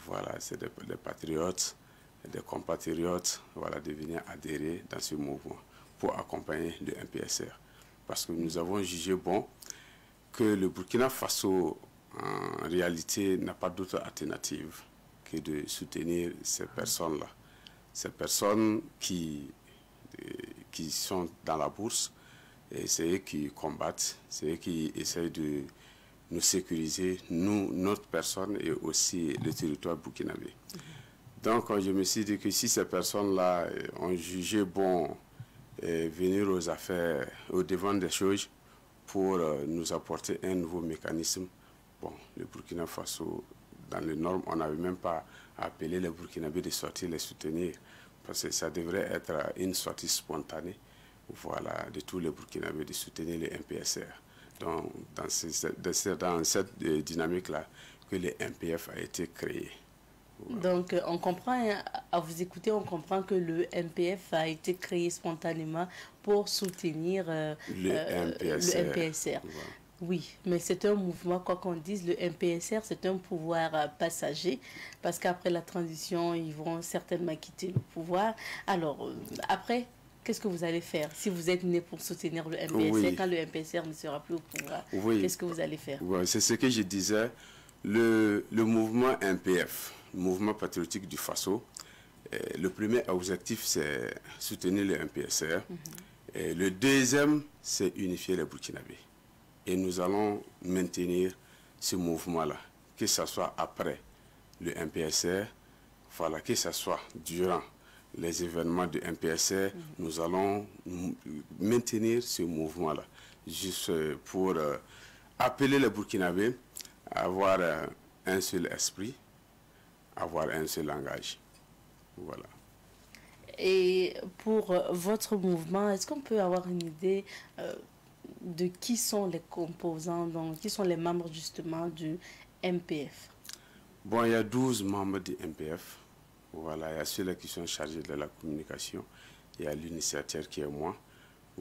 Voilà, c'est des patriotes, des compatriotes, voilà, de venir adhérer dans ce mouvement pour accompagner le MPSR. Parce que nous avons jugé bon que le Burkina Faso, en réalité, n'a pas d'autre alternative que de soutenir ces personnes-là. Ces personnes qui sont dans la bourse, et c'est eux qui combattent, c'est eux qui essayent de nous sécuriser, nous, notre personne et aussi le territoire burkinabé. Donc je me suis dit que si ces personnes-là ont jugé bon venir aux affaires, au devant des choses pour nous apporter un nouveau mécanisme, bon, le Burkina Faso, dans les normes, on n'avait même pas appelé les Burkinabés de sortir les soutenir, parce que ça devrait être une sortie spontanée, voilà, de tous les Burkinabés de soutenir le MPSR. Donc, dans cette dynamique-là que le MPF a été créé. Voilà. Donc, on comprend, à vous écouter, on comprend que le MPF a été créé spontanément pour soutenir le MPSR. Voilà. Oui, mais c'est un mouvement, quoi qu'on dise, le MPSR, c'est un pouvoir passager, parce qu'après la transition, ils vont certainement quitter le pouvoir. Alors, après, qu'est-ce que vous allez faire si vous êtes né pour soutenir le MPSR, oui, quand le MPSR ne sera plus au pouvoir? Oui. Qu'est-ce que vous allez faire? Oui, c'est ce que je disais. Le mouvement MPF, le mouvement patriotique du Faso, Le premier objectif, c'est soutenir le MPSR. Et le deuxième, c'est unifier les Burkinabés. Et nous allons maintenir ce mouvement-là, que ce soit après le MPSR, voilà, que ce soit durant les événements du MPSR, nous allons maintenir ce mouvement-là, juste pour appeler les Burkinabés à avoir un seul esprit, avoir un seul langage. Voilà. Et pour votre mouvement, est-ce qu'on peut avoir une idée de qui sont les composants, donc qui sont les membres justement du MPF? Bon, il y a 12 membres du MPF. Voilà, il y a ceux-là qui sont chargés de la communication. Il y a l'initiateur qui est moi.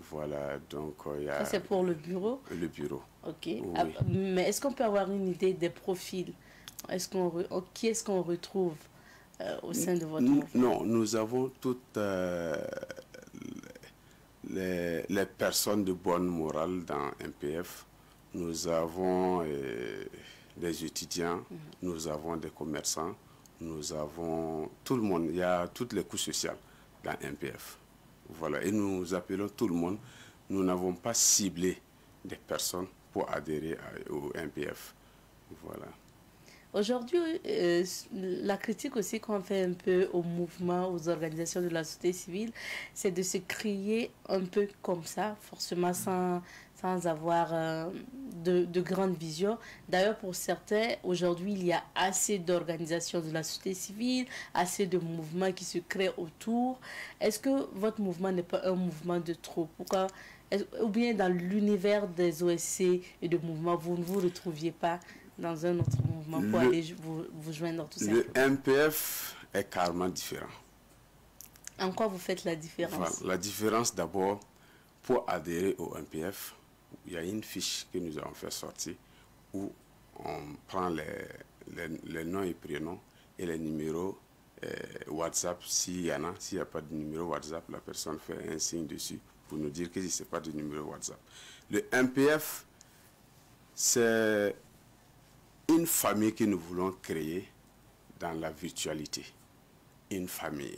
Voilà, donc il y a... Ça, c'est pour le bureau? Le bureau. Ok. Oui. Mais est-ce qu'on peut avoir une idée des profils? Qui est-ce qu'on retrouve au sein de votre mouvement? Non, nous avons toutes les personnes de bonne morale dans MPF. Nous avons des étudiants, nous avons des commerçants, nous avons tout le monde. Il y a toutes les couches sociales dans MPF. Voilà, et nous appelons tout le monde. Nous n'avons pas ciblé des personnes pour adhérer au MPF. Voilà. Aujourd'hui, la critique aussi qu'on fait un peu au mouvement, aux organisations de la société civile, c'est de se crier un peu comme ça, forcément sans avoir de grandes visions. D'ailleurs, pour certains, aujourd'hui, il y a assez d'organisations de la société civile, assez de mouvements qui se créent autour. Est-ce que votre mouvement n'est pas un mouvement de trop? Pourquoi, ou bien dans l'univers des OSC et de mouvements, vous ne vous retrouviez pas dans un autre mouvement pour aller vous joindre tout simplement? Le MPF est carrément différent. En quoi vous faites la différence? Voilà. La différence d'abord, pour adhérer au MPF, il y a une fiche que nous avons fait sortir où on prend les noms et prénoms et les numéros WhatsApp. S'il y en a, s'il n'y a pas de numéro WhatsApp, la personne fait un signe dessus pour nous dire que ce n'est pas de numéro WhatsApp. Le MPF, c'est une famille que nous voulons créer dans la virtualité. Une famille.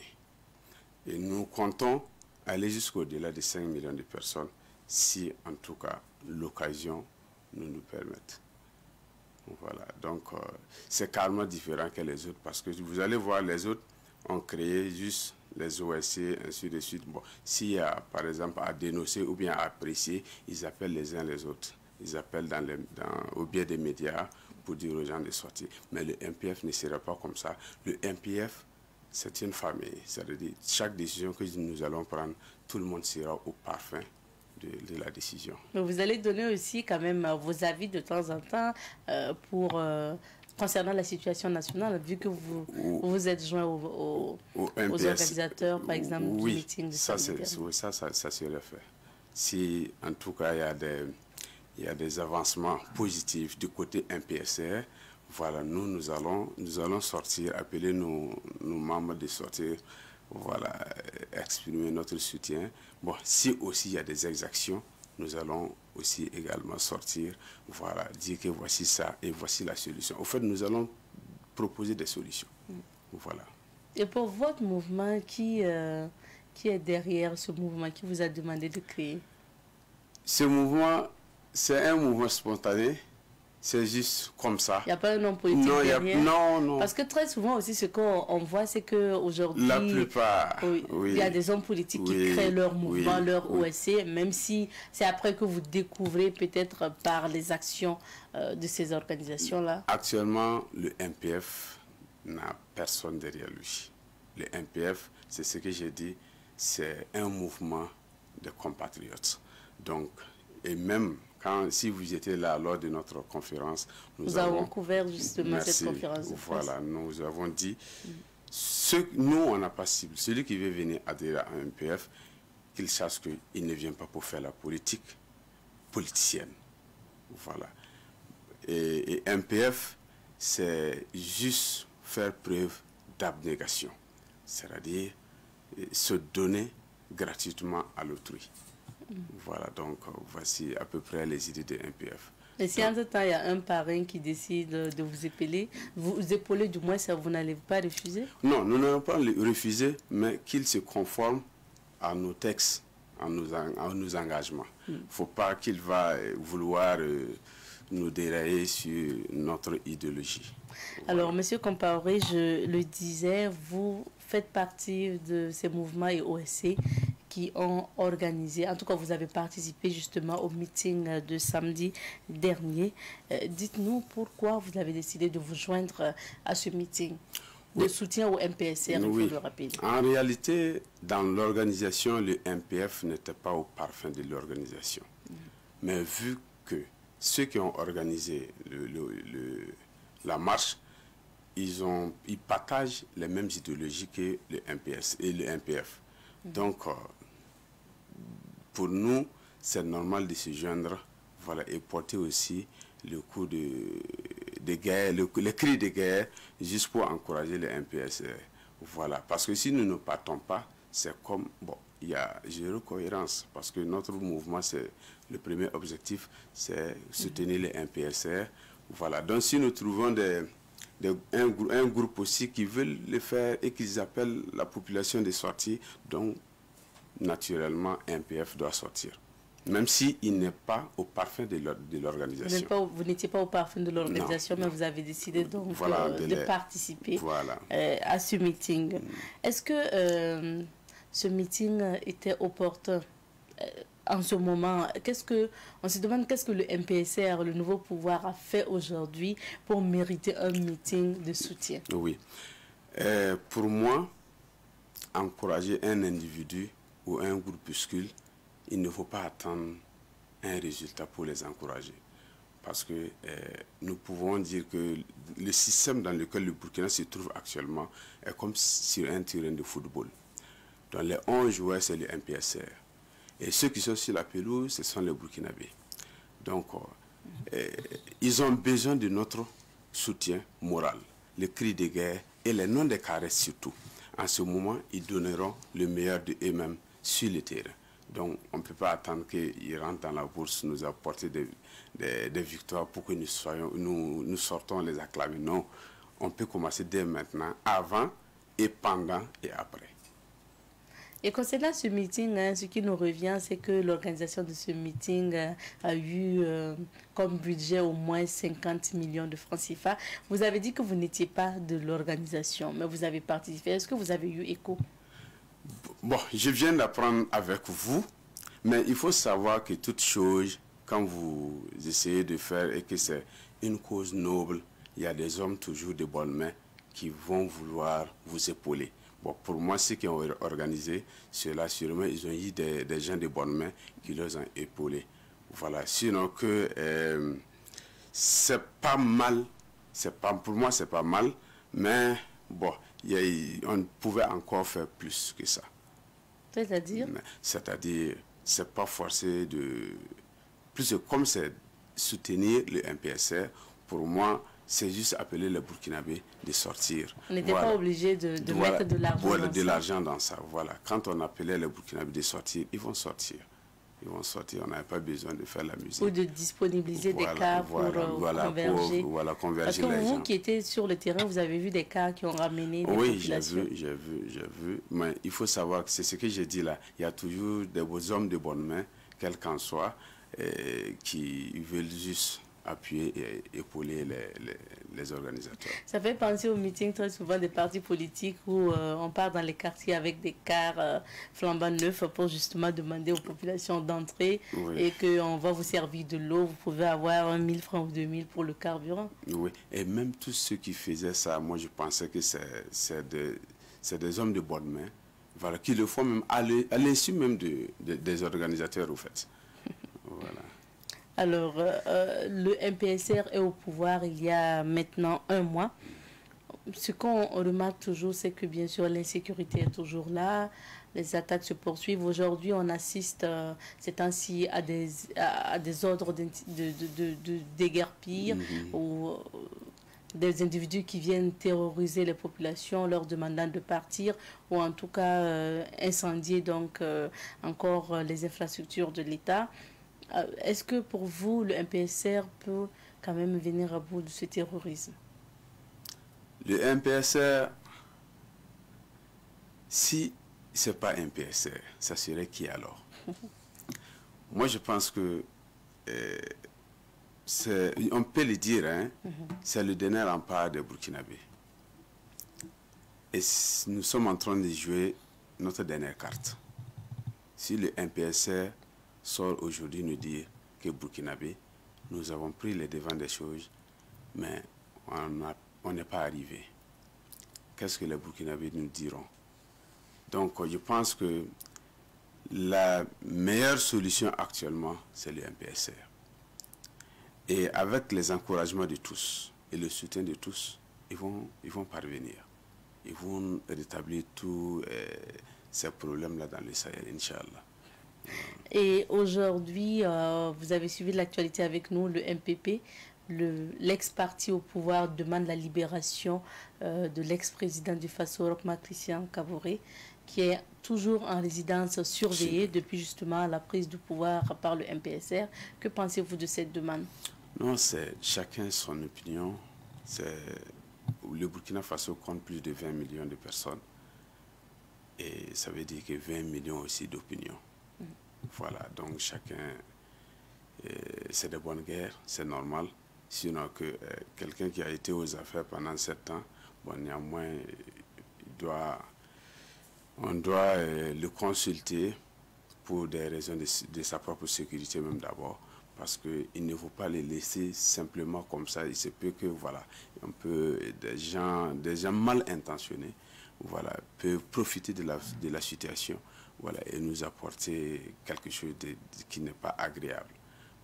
Et nous comptons aller jusqu'au-delà de 5 millions de personnes si, en tout cas, l'occasion nous permette. Voilà. Donc, c'est carrément différent que les autres parce que vous allez voir, les autres ont créé juste les OSC, ainsi de suite. Bon, s'il y a, par exemple, à dénoncer ou bien à apprécier, ils appellent les uns les autres. Ils appellent au biais des médias pour dire aux gens de sortir. Mais le MPF ne sera pas comme ça. Le MPF, c'est une famille. C'est-à-dire, chaque décision que nous allons prendre, tout le monde sera au parfum de la décision. Mais vous allez donner aussi quand même vos avis de temps en temps concernant la situation nationale, vu que vous êtes joint aux organisateurs, par exemple, du meeting de samedi dernier. Oui, ça serait fait. Si, en tout cas, il y a des avancements positifs du côté MPSR, voilà, nous allons sortir, appeler nos membres de sortir, voilà, exprimer notre soutien. Bon, si aussi il y a des exactions, nous allons aussi également sortir, voilà, dire que voici ça et voici la solution. Au fait, nous allons proposer des solutions. Voilà. Et pour votre mouvement, qui est derrière ce mouvement, qui vous a demandé de créer? Ce mouvement, c'est un mouvement spontané. C'est juste comme ça. Il n'y a pas un nom politique derrière? Non. Parce que très souvent aussi, ce qu'on voit, c'est qu'aujourd'hui, la plupart, il y a des hommes politiques qui créent leur mouvement, leur OSC, même si c'est après que vous découvrez peut-être par les actions de ces organisations-là. Actuellement, le MPF n'a personne derrière lui. Le MPF, c'est ce que j'ai dit, c'est un mouvement de compatriotes. Donc, et même si vous étiez là lors de notre conférence, nous avons couvert justement cette conférence de presse. Voilà, nous avons dit, nous on n'a pas ciblé. Celui qui veut venir adhérer à un MPF, qu'il sache qu'il ne vient pas pour faire la politique politicienne. Voilà. Et MPF, c'est juste faire preuve d'abnégation, c'est-à-dire se donner gratuitement à l'autrui. Voilà, donc voici à peu près les idées de MPF. Et si en ce temps, il y a un parrain qui décide de vous épauler, du moins, ça, vous n'allez pas refuser? Non, nous n'allons pas le refuser, mais qu'il se conforme à nos textes, à nos engagements. Il ne faut pas qu'il va vouloir nous dérailler sur notre idéologie. Alors, Monsieur Compaoré, je le disais, vous faites partie de ces mouvements et OSC qui ont organisé, en tout cas vous avez participé justement au meeting de samedi dernier. Dites-nous pourquoi vous avez décidé de vous joindre à ce meeting de soutien au MPSR, il faut le rappeler. En réalité, dans l'organisation, le MPF n'était pas au parfum de l'organisation. Mais vu que ceux qui ont organisé la marche, ils partagent les mêmes idéologies que le MPS et le MPF. Donc, pour nous, c'est normal de se joindre, voilà, et porter aussi le coup de guerre, le cri de guerre, juste pour encourager le MPS. Voilà, parce que si nous ne partons pas, c'est comme, bon, il y a zéro cohérence, parce que notre mouvement, c'est le premier objectif, c'est soutenir le MPSR. Voilà, donc si nous trouvons un groupe aussi qui veut le faire et qu'ils appellent la population de sortir, donc naturellement, MPF doit sortir. Même s'il n'est pas au parfum de l'organisation. Vous n'étiez pas au parfum de l'organisation, mais vous avez décidé donc de participer à ce meeting. Est-ce que ce meeting était opportun en ce moment? On se demande qu'est-ce que le MPSR, le nouveau pouvoir, a fait aujourd'hui pour mériter un meeting de soutien? Oui. Pour moi, encourager un individu ou un groupuscule, il ne faut pas attendre un résultat pour les encourager. Parce que nous pouvons dire que le système dans lequel le Burkina se trouve actuellement est comme sur un terrain de football. Dans les 11 joueurs, c'est le MPSR. Et ceux qui sont sur la pelouse, ce sont les Burkinabés. Donc, ils ont besoin de notre soutien moral, les cris de guerre et les noms de caresses surtout. En ce moment, ils donneront le meilleur d'eux-mêmes sur le terrain. Donc, on ne peut pas attendre qu'ils rentrent dans la bourse, nous apporter des victoires pour que nous sortons les acclamer. Non, on peut commencer dès maintenant, avant et pendant et après. Et concernant ce meeting, ce qui nous revient, c'est que l'organisation de ce meeting a eu comme budget au moins 50 millions de francs CFA. Vous avez dit que vous n'étiez pas de l'organisation, mais vous avez participé. Est-ce que vous avez eu écho? Bon, je viens d'apprendre avec vous, mais il faut savoir que toute chose, quand vous essayez de faire et que c'est une cause noble, il y a des hommes toujours de bonnes mains qui vont vouloir vous épauler. Bon, pour moi, ceux qui ont organisé cela, sûrement, ils ont eu des gens de bonnes mains qui les ont épaulés. Voilà, sinon que c'est pas mal, pour moi, c'est pas mal, mais bon, on pouvait encore faire plus que ça. C'est-à-dire? C'est-à-dire, c'est pas forcé de... Plus comme c'est soutenir le MPSR, pour moi, c'est juste appeler les Burkinabés de sortir. On n'était pas obligé de mettre de l'argent dans ça. De l'argent dans ça, voilà. Quand on appelait les Burkinabés de sortir, ils vont sortir. Ils vont sortir, on n'avait pas besoin de faire la musique. Ou de disponibiliser des cars pour converger. Converger. Parce que vous qui étiez sur le terrain, vous avez vu des cars qui ont ramené des populations. Oui, j'ai vu. Mais il faut savoir que c'est ce que j'ai dit là. Il y a toujours des hommes de bonne main, quel qu'en soit, qui veulent juste appuyer et épauler les organisateurs. Ça fait penser au meeting très souvent des partis politiques où on part dans les quartiers avec des cars flambant neufs pour justement demander aux populations d'entrer et qu'on va vous servir de l'eau. Vous pouvez avoir 1000 francs ou 2000 pour le carburant. Oui, et même tous ceux qui faisaient ça, moi je pensais que c'est des hommes de bonne main, voilà, qui le font même à l'insu même des organisateurs, au fait. Voilà. Alors, le MPSR est au pouvoir il y a maintenant 1 mois. Ce qu'on remarque toujours, c'est que bien sûr l'insécurité est toujours là, les attaques se poursuivent. Aujourd'hui, on assiste ces temps-ci à des ordres de déguerpir ou des individus qui viennent terroriser les populations, leur demandant de partir ou en tout cas incendier donc encore les infrastructures de l'État. Est-ce que pour vous, le MPSR peut quand même venir à bout de ce terrorisme? Le MPSR, si ce n'est pas MPSR, ça serait qui alors? Moi, je pense que, on peut le dire, hein, c'est le dernier rempart des Burkinabés. Et nous sommes en train de jouer notre dernière carte. Si le MPSR sort aujourd'hui nous dire que Burkinabé, nous avons pris les devants des choses, mais on n'est pas arrivé. Qu'est-ce que les Burkinabés nous diront? Donc, je pense que la meilleure solution actuellement, c'est le MPSR. Et avec les encouragements de tous et le soutien de tous, ils vont parvenir. Ils vont rétablir tous ces problèmes-là dans le Sahel, Inch'Allah. Et aujourd'hui, vous avez suivi l'actualité avec nous, le MPP, l'ex-parti au pouvoir demande la libération de l'ex-président du Faso, Roch Marc Christian Kaboré, qui est toujours en résidence surveillée depuis justement la prise du pouvoir par le MPSR. Que pensez-vous de cette demande? Non, c'est chacun son opinion. Le Burkina Faso compte plus de 20 millions de personnes. Et ça veut dire que 20 millions aussi d'opinions. Voilà, donc chacun, c'est de bonnes guerres, c'est normal. Sinon que quelqu'un qui a été aux affaires pendant 7 ans, bon, néanmoins, on doit le consulter pour des raisons de sa propre sécurité même d'abord. Parce qu'il ne faut pas les laisser simplement comme ça. Il se peut que voilà, des gens mal intentionnés, voilà, peuvent profiter de la situation, voilà, et nous apporter quelque chose qui n'est pas agréable.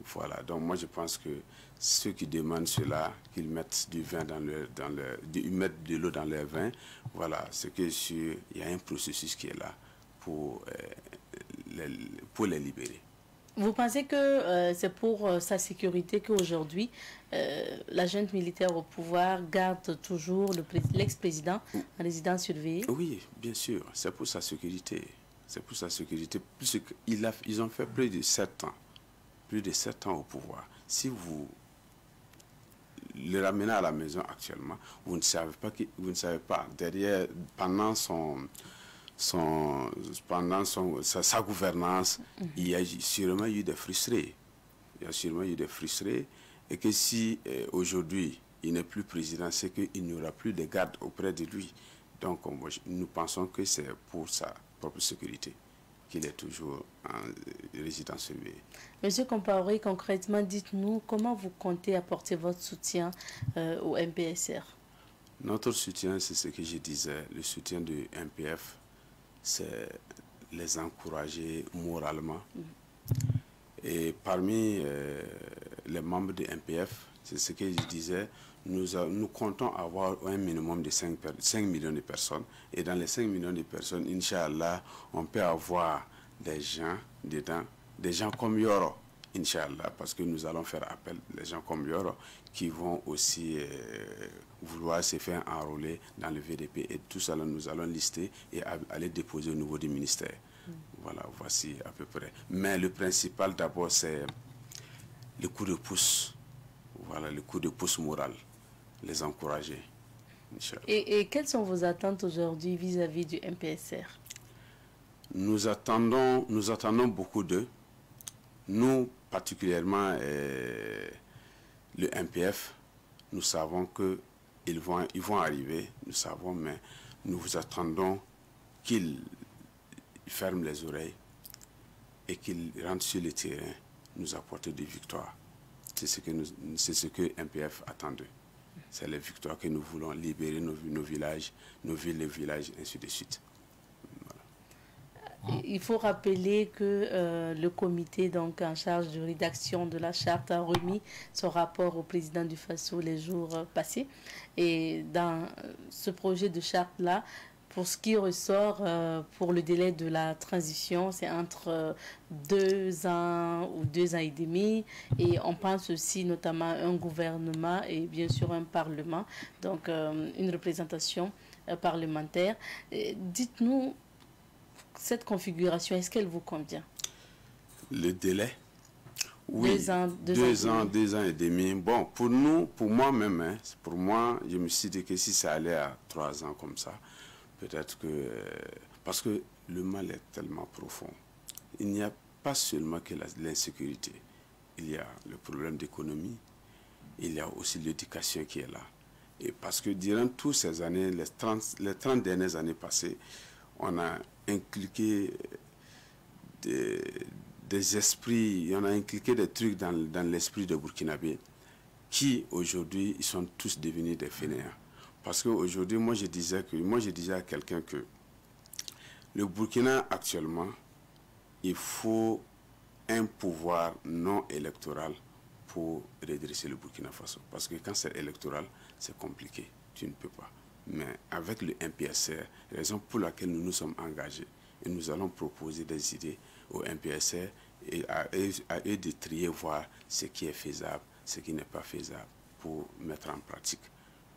Voilà, donc moi je pense que ceux qui demandent cela, qu'ils mettent du vin ils mettent de l'eau dans leur vin, voilà, c'est que il y a un processus qui est là pour les libérer. Vous pensez que c'est pour sa sécurité qu'aujourd'hui, la junte militaire au pouvoir garde toujours l'ex-président en résidence surveillée? Oui, bien sûr, c'est pour sa sécurité. C'est pour sa sécurité. Ils ont fait plus de 7 ans. Plus de 7 ans au pouvoir. Si vous le ramenez à la maison actuellement, vous ne savez pas derrière, pendant sa gouvernance, il y a sûrement eu des frustrés. Il y a sûrement eu des frustrés. Et que si aujourd'hui il n'est plus président, c'est qu'il n'y aura plus de garde auprès de lui. Donc nous pensons que c'est pour sa propre sécurité qu'il est toujours en résidence surveillée. Monsieur Compaoré, concrètement, dites-nous comment vous comptez apporter votre soutien au MPSR? Notre soutien, c'est ce que je disais, le soutien du MPF, c'est les encourager moralement. Et parmi les membres du MPF, c'est ce que je disais, nous comptons avoir un minimum de 5 millions de personnes. Et dans les 5 millions de personnes, Inch'Allah, on peut avoir des gens dedans, des gens comme Yoro, Inch'Allah, parce que nous allons faire appel des gens comme Yoro qui vont aussi vouloir se faire enrôler dans le VDP. Et tout ça, nous allons lister et aller déposer au niveau du ministère. Voilà, voici à peu près. Mais le principal d'abord, c'est le coup de pouce. Voilà, le coup de pouce moral. Les encourager. Et quelles sont vos attentes aujourd'hui vis-à-vis du MPSR? Nous attendons beaucoup d'eux. Nous, particulièrement le MPF, nous savons qu'ils vont arriver, nous savons, mais nous vous attendons qu'ils ferment les oreilles et qu'ils rentrent sur le terrain, nous apporter des victoires. C'est ce que MPF attend d'eux. C'est les victoires que nous voulons, libérer nos villages, nos villes, les villages, ainsi de suite. Voilà. Il faut rappeler que le comité donc, en charge de rédaction de la charte a remis son rapport au président du Faso les jours passés. Et dans ce projet de charte-là, pour ce qui ressort pour le délai de la transition, c'est entre 2 ans ou 2 ans et demi. Et on pense aussi notamment à un gouvernement et bien sûr un parlement, donc une représentation parlementaire. Dites-nous, cette configuration, est-ce qu'elle vous convient? Le délai? Oui, 2 ans, 2 ans et demi. Bon, pour nous, pour moi-même, hein, pour moi, je me suis dit que si ça allait à 3 ans comme ça, peut-être que... parce que le mal est tellement profond. Il n'y a pas seulement que l'insécurité. Il y a le problème d'économie, il y a aussi l'éducation qui est là. Et parce que durant toutes ces années, les 30 dernières années passées, on a inculqué des esprits, on a inculqué des trucs dans l'esprit des Burkinabés qui aujourd'hui ils sont tous devenus des fainéants. Parce qu'aujourd'hui, moi je disais à quelqu'un que le Burkina actuellement, il faut un pouvoir non électoral pour redresser le Burkina Faso. Parce que quand c'est électoral, c'est compliqué, tu ne peux pas. Mais avec le MPSR, raison pour laquelle nous nous sommes engagés, et nous allons proposer des idées au MPSR et à eux de trier, voir ce qui est faisable, ce qui n'est pas faisable pour mettre en pratique.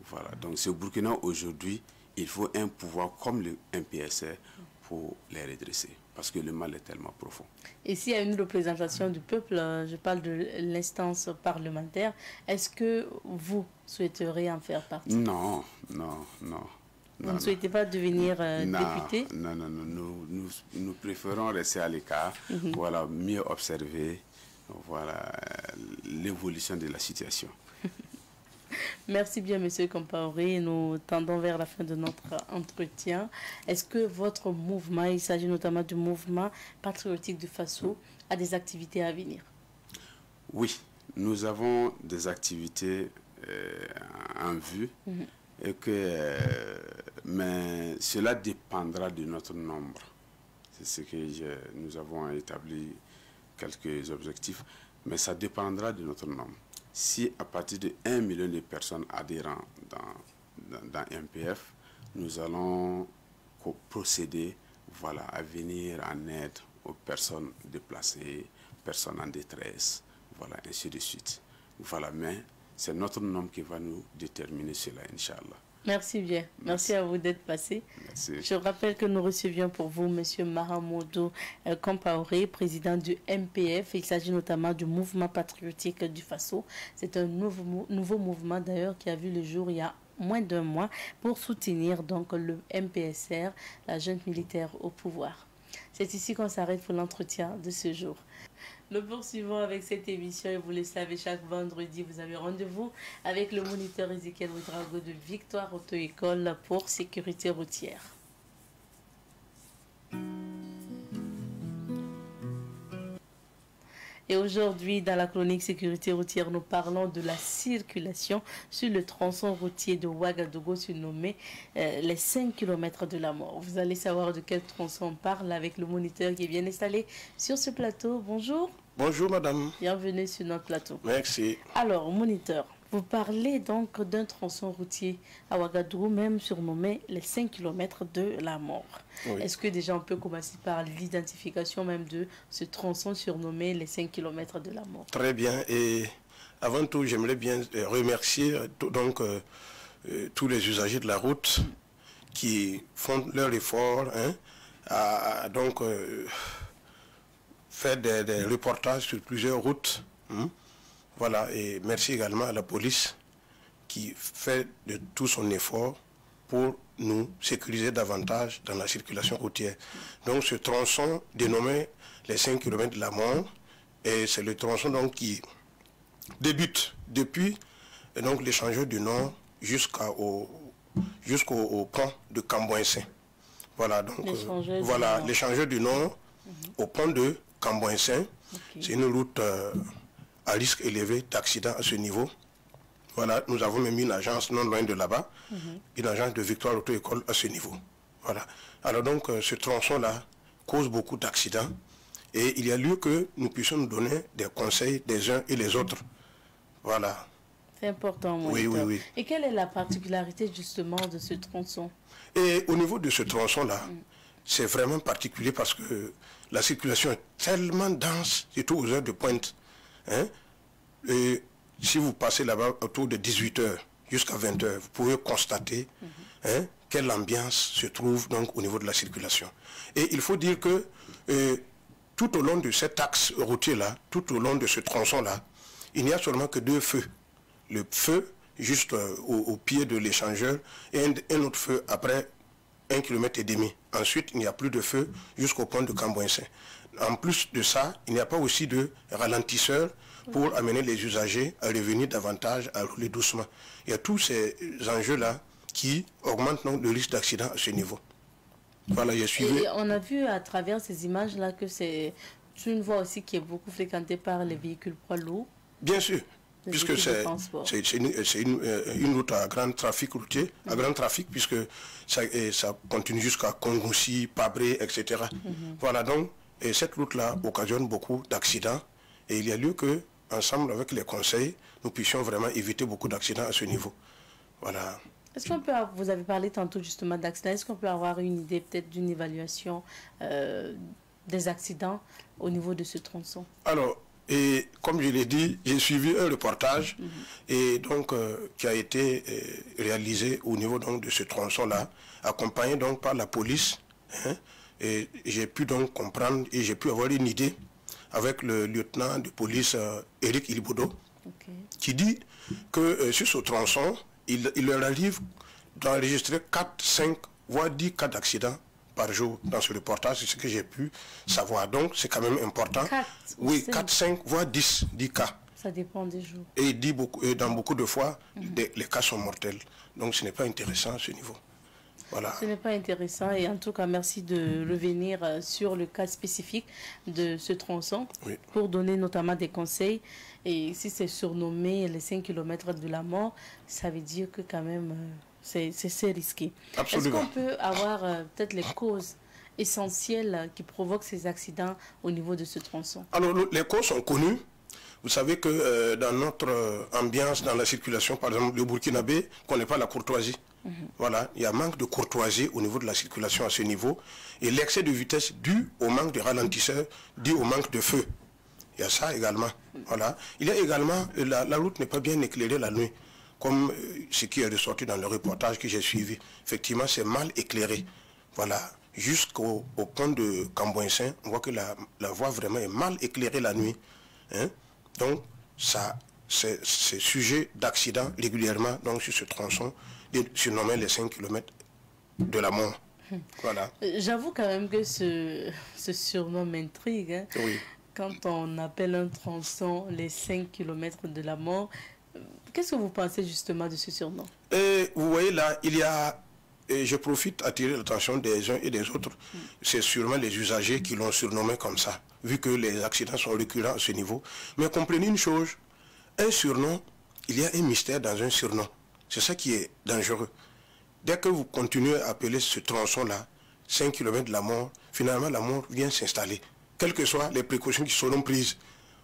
Voilà. Donc ce Burkina aujourd'hui, il faut un pouvoir comme le MPSR pour les redresser, parce que le mal est tellement profond. Et s'il y a une représentation du peuple, je parle de l'instance parlementaire, est-ce que vous souhaiteriez en faire partie? Non. Vous ne souhaitez pas devenir député? Non, nous préférons rester à l'écart, voilà, mieux observer, voilà, l'évolution de la situation. Merci bien, Monsieur Compaoré. Nous tendons vers la fin de notre entretien. Est-ce que votre mouvement, il s'agit notamment du mouvement patriotique du Faso, a des activités à venir? Oui, nous avons des activités en vue, et mais cela dépendra de notre nombre. C'est ce que nous avons établi quelques objectifs, mais ça dépendra de notre nombre. Si à partir de 1 million de personnes adhérant dans MPF, nous allons procéder, voilà, à venir en aide aux personnes déplacées, personnes en détresse, voilà, ainsi de suite. Voilà, mais c'est notre nombre qui va nous déterminer cela, Inch'Allah. Merci bien. Merci à vous d'être passé. Merci. Je rappelle que nous recevions pour vous M. Mahamoudou Compaoré, président du MPF. Il s'agit notamment du mouvement patriotique du Faso. C'est un nouveau mouvement d'ailleurs qui a vu le jour il y a moins d'1 mois pour soutenir donc le MPSR, la junte militaire au pouvoir. C'est ici qu'on s'arrête pour l'entretien de ce jour. Nous poursuivons avec cette émission et vous le savez, chaque vendredi, vous avez rendez-vous avec le moniteur Ezekiel Ouedraogo de Victoire Auto-École pour sécurité routière. Et aujourd'hui, dans la chronique sécurité routière, nous parlons de la circulation sur le tronçon routier de Ouagadougou, surnommé les 5 km de la mort. Vous allez savoir de quel tronçon on parle avec le moniteur qui est bien installé sur ce plateau. Bonjour. Bonjour madame. Bienvenue sur notre plateau. Merci. Alors, moniteur, vous parlez donc d'un tronçon routier à Ouagadougou, même surnommé les 5 km de la mort. Oui. Est-ce que déjà on peut commencer par l'identification même de ce tronçon surnommé les 5 km de la mort? Très bien. Et avant tout, j'aimerais bien remercier tous les usagers de la route qui font leur effort à faire des reportages sur plusieurs routes. Voilà, et merci également à la police qui fait de tout son effort pour nous sécuriser davantage dans la circulation routière. Donc ce tronçon dénommé les 5 km de la mort, et c'est le tronçon donc qui débute depuis l'échangeur du Nord jusqu'au pont de Camboinsin. Voilà, donc l'échangeur du Nord au pont de Camboinsin. Okay. C'est une route à risque élevé d'accident à ce niveau. Voilà, nous avons même une agence non loin de là-bas, une agence de Victoire Auto-École à ce niveau. Voilà. Alors donc, ce tronçon-là cause beaucoup d'accidents et il y a lieu que nous puissions nous donner des conseils des uns et les autres. Voilà. C'est important, moi. Oui. Et quelle est la particularité justement de ce tronçon? Et au niveau de ce tronçon-là, c'est vraiment particulier parce que la circulation est tellement dense, surtout aux heures de pointe. Et si vous passez là-bas autour de 18h jusqu'à 20h, vous pouvez constater quelle ambiance se trouve donc au niveau de la circulation. Et il faut dire que tout au long de cet axe routier-là, tout au long de ce tronçon-là, il n'y a seulement que 2 feux. Le feu juste au pied de l'échangeur et un autre feu après 1,5 km. Ensuite, il n'y a plus de feu jusqu'au pont de Camboinsin. En plus de ça, il n'y a pas aussi de ralentisseur pour amener les usagers à revenir davantage, à rouler doucement. Il y a tous ces enjeux-là qui augmentent donc le risque d'accident à ce niveau. Voilà, j'ai suivi. Et on a vu à travers ces images-là que c'est une voie aussi qui est beaucoup fréquentée par les véhicules poids lourds. Bien sûr, puisque c'est une route à grand trafic routier, à grand trafic, puisque ça continue jusqu'à Kongoussi, Pabré, etc. Voilà, donc, et cette route-là occasionne beaucoup d'accidents. Et il y a lieu que, ensemble avec les conseils, nous puissions vraiment éviter beaucoup d'accidents à ce niveau. Voilà. Est-ce qu'on peut, vous avez parlé tantôt justement d'accidents, est-ce qu'on peut avoir une idée peut-être d'une évaluation des accidents au niveau de ce tronçon? Alors, et comme je l'ai dit, j'ai suivi un reportage et donc, qui a été réalisé au niveau donc, de ce tronçon-là, accompagné donc par la police. Hein, et j'ai pu donc comprendre et j'ai pu avoir une idée avec le lieutenant de police Eric Ilibodo, qui dit que sur ce tronçon, il leur arrive d'enregistrer 4, 5, voire 10 cas d'accident par jour dans ce reportage, c'est ce que j'ai pu savoir. Donc, c'est quand même important. 4, 5, voire 10 cas. Ça dépend des jours. Et dans beaucoup de fois, les cas sont mortels. Donc, ce n'est pas intéressant à ce niveau. Voilà. Ce n'est pas intéressant et en tout cas, merci de revenir sur le cas spécifique de ce tronçon pour donner notamment des conseils. Et si c'est surnommé les 5 km de la mort, ça veut dire que quand même, c'est risqué. Est-ce qu'on peut avoir peut-être les causes essentielles qui provoquent ces accidents au niveau de ce tronçon? Alors, les causes sont connues. Vous savez que dans notre ambiance, dans la circulation, par exemple, le Burkinabé ne connaît pas la courtoisie. Voilà, il y a manque de courtoisie au niveau de la circulation à ce niveau. Et l'excès de vitesse dû au manque de ralentisseurs, dû au manque de feu. Il y a ça également. Voilà. Il y a également, la route n'est pas bien éclairée la nuit, comme ce qui est ressorti dans le reportage que j'ai suivi. Effectivement, c'est mal éclairé. Voilà. Jusqu'au pont de Camboinsin, on voit que la voie vraiment est mal éclairée la nuit. Hein? Donc, ça, c'est sujet d'accident régulièrement donc, sur ce tronçon, surnommé les 5 km de la mort. Voilà. J'avoue quand même que ce surnom m'intrigue. Hein. Oui. Quand on appelle un tronçon les 5 km de la mort, qu'est-ce que vous pensez justement de ce surnom? Vous voyez là, il y a, et je profite à attirer l'attention des uns et des autres, c'est sûrement les usagers qui l'ont surnommé comme ça, vu que les accidents sont récurrents à ce niveau. Mais comprenez une chose, un surnom, il y a un mystère dans un surnom. C'est ça qui est dangereux. Dès que vous continuez à appeler ce tronçon-là 5 km de la mort, finalement la mort vient s'installer. Quelles que soient les précautions qui seront prises,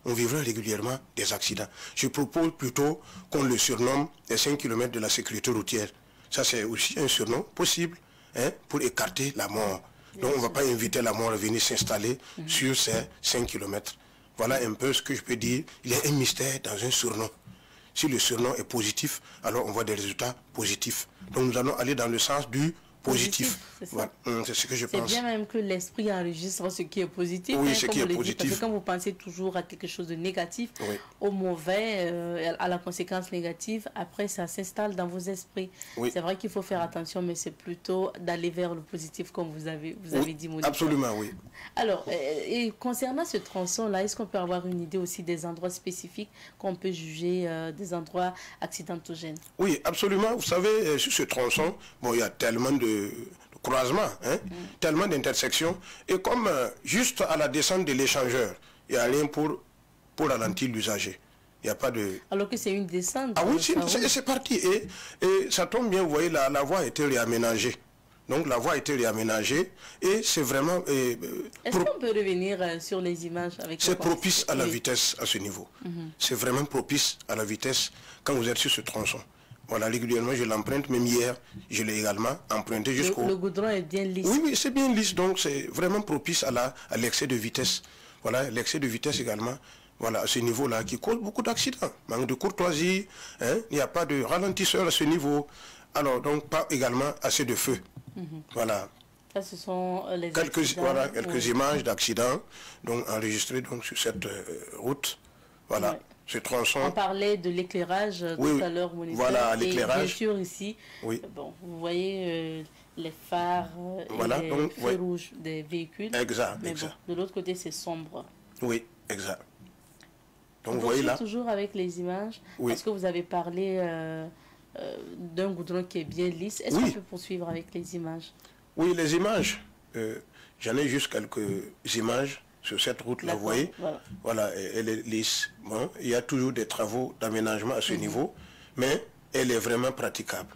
on vivra régulièrement des accidents. Je propose plutôt qu'on le surnomme les 5 km de la sécurité routière. Ça, c'est aussi un surnom possible hein, pour écarter la mort. Donc, on ne va pas inviter la mort à venir s'installer sur ces 5 km. Voilà un peu ce que je peux dire. Il y a un mystère dans un surnom. Si le surnom est positif, alors on voit des résultats positifs. Donc, nous allons aller dans le sens du positif. Voilà. C'est ce que je pense. C'est bien même que l'esprit enregistre ce qui est positif. Oui, hein, ce qui est positif. Parce que quand vous pensez toujours à quelque chose de négatif, au mauvais, à la conséquence négative, après ça s'installe dans vos esprits. C'est vrai qu'il faut faire attention, mais c'est plutôt d'aller vers le positif, comme vous avez dit, Monique. Absolument, oui. Alors, et concernant ce tronçon-là, est-ce qu'on peut avoir une idée aussi des endroits spécifiques qu'on peut juger des endroits accidentogènes? Oui, absolument. Vous savez, sur ce tronçon, bon, il y a tellement de croisements, hein, tellement d'intersections. Et comme juste à la descente de l'échangeur, il n'y a rien pour ralentir l'usager. Il n'y a pas de... Alors que c'est une descente. Ah oui, c'est parti. Et ça tombe bien, vous voyez, la voie a été réaménagée. Donc la voie a été réaménagée et c'est vraiment... Est-ce qu'on peut revenir sur les images avec... C'est propice à la vitesse à ce niveau. C'est vraiment propice à la vitesse quand vous êtes sur ce tronçon. Voilà, régulièrement, je l'emprunte, même hier, je l'ai également emprunté jusqu'au... Le goudron est bien lisse. Oui, c'est bien lisse, donc c'est vraiment propice à l'excès de vitesse. Voilà, l'excès de vitesse également, voilà, à ce niveau-là, qui cause beaucoup d'accidents. Manque de courtoisie, hein, il n'y a pas de ralentisseur à ce niveau. Alors, donc, pas également assez de feu. Voilà. Ça, ce sont les quelques images d'accidents donc enregistrées donc sur cette route. Voilà, ce tronçon. On parlait de l'éclairage tout à l'heure, moniteur. Voilà, l'éclairage. Bien sûr, ici, bon, vous voyez les phares et les feux rouges des véhicules. Exact, mais bon, de l'autre côté, c'est sombre. Oui, exact. Donc, vous voyez là. toujours avec les images, parce que vous avez parlé d'un goudron qui est bien lisse. Est-ce qu'on peut poursuivre avec les images? Oui, les images. J'en ai juste quelques images sur cette route-là, vous voyez. Voilà, elle est lisse. Bon, il y a toujours des travaux d'aménagement à ce niveau, mais elle est vraiment praticable.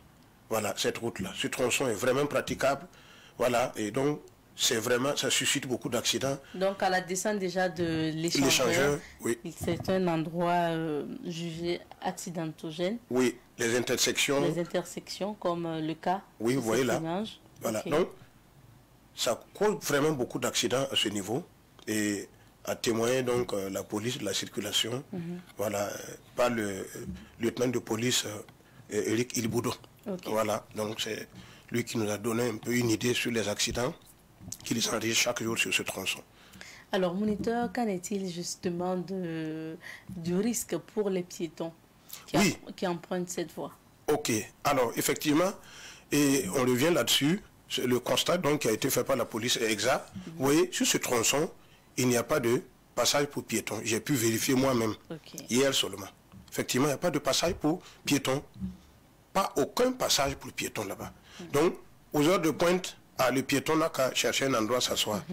Voilà, cette route-là. Ce tronçon est vraiment praticable. Voilà, et donc, c'est vraiment, ça suscite beaucoup d'accidents. Donc, à la descente déjà de l'échangeur, c'est un endroit jugé accidentogène. Oui, les intersections. Les intersections, comme le cas. Oui, vous voyez là. Image. Voilà, donc, ça cause vraiment beaucoup d'accidents à ce niveau. Et à témoigner donc la police de la circulation, voilà, par le lieutenant de police Eric Ilboudo. Voilà, donc c'est lui qui nous a donné un peu une idée sur les accidents qu'il enregistre chaque jour sur ce tronçon. Alors, moniteur, qu'en est-il justement du risque pour les piétons qui empruntent cette voie? Ok, alors effectivement, et on revient là-dessus, le constat donc qui a été fait par la police est exact. Vous voyez, sur ce tronçon, il n'y a pas de passage pour piétons. J'ai pu vérifier moi-même, hier seulement. Effectivement, il n'y a pas de passage pour piétons. Pas aucun passage pour piétons là-bas. Donc, aux heures de pointe, le piéton n'a qu'à chercher un endroit à s'asseoir.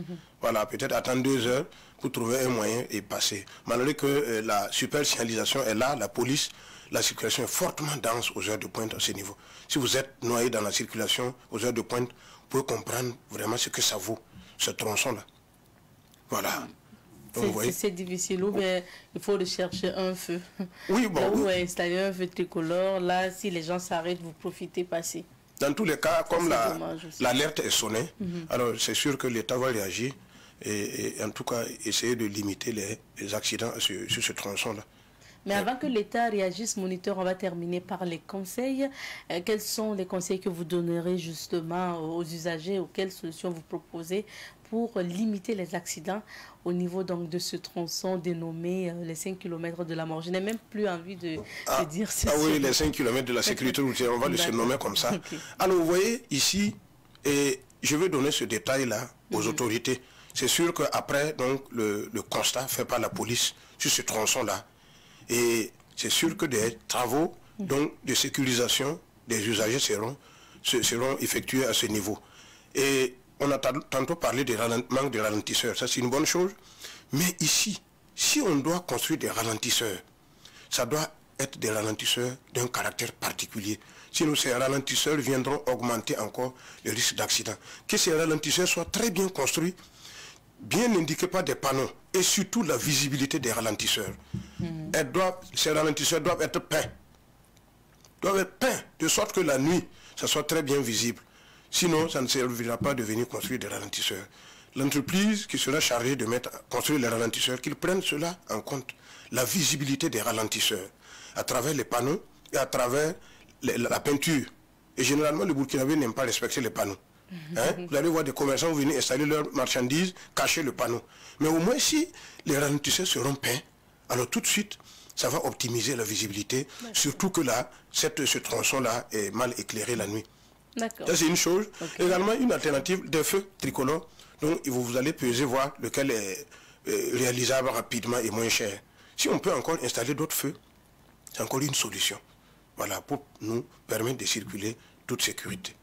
Voilà, peut-être attendre 2 heures pour trouver un moyen et passer. Malgré que la super signalisation est là, la police, la circulation est fortement dense aux heures de pointe à ce niveau. Si vous êtes noyé dans la circulation aux heures de pointe, vous pouvez comprendre vraiment ce que ça vaut, ce tronçon-là. Voilà. C'est difficile, ou bien il faut rechercher un feu. Oui, bon. Là où est installé un feu tricolore, là, si les gens s'arrêtent, vous profitez, passez. Dans tous les cas, comme l'alerte est sonnée, alors c'est sûr que l'État va réagir et en tout cas essayer de limiter les accidents sur ce tronçon-là. Mais avant que l'État réagisse, moniteur, on va terminer par les conseils. Quels sont les conseils que vous donnerez justement aux usagers, ou quelles solutions vous proposez pour limiter les accidents au niveau donc de ce tronçon dénommé les 5 km de la mort? Je n'ai même plus envie de dire ça. Ah oui, les 5 km de la sécurité routière, on va le surnommer comme ça. Alors vous voyez ici, et je vais donner ce détail-là aux autorités. C'est sûr qu'après donc le constat fait par la police sur ce tronçon-là, et c'est sûr que des travaux donc, de sécurisation des usagers seront effectués à ce niveau. Et on a tantôt parlé des manque de ralentisseurs, ça c'est une bonne chose. Mais ici, si on doit construire des ralentisseurs, ça doit être des ralentisseurs d'un caractère particulier. Sinon, ces ralentisseurs viendront augmenter encore le risque d'accident. Que ces ralentisseurs soient très bien construits, bien indiqués par des panneaux, et surtout la visibilité des ralentisseurs. Ces ralentisseurs doivent être peints. De sorte que la nuit, ça soit très bien visible. Sinon, ça ne servira pas de venir construire des ralentisseurs. L'entreprise qui sera chargée de construire les ralentisseurs, qu'ils prennent cela en compte, la visibilité des ralentisseurs, à travers les panneaux et à travers la peinture. Et généralement, les Burkinabés n'aiment pas respecter les panneaux. Vous allez voir des commerçants venir installer leurs marchandises, cacher le panneau. Mais au moins, si les ralentisseurs seront peints, alors tout de suite, ça va optimiser la visibilité, surtout que là, ce tronçon-là est mal éclairé la nuit. Ça, c'est une chose. Également, une alternative, des feux tricolores. Donc, vous allez peser, voir lequel est réalisable rapidement et moins cher. Si on peut encore installer d'autres feux, c'est encore une solution. Voilà, pour nous permettre de circuler toute sécurité.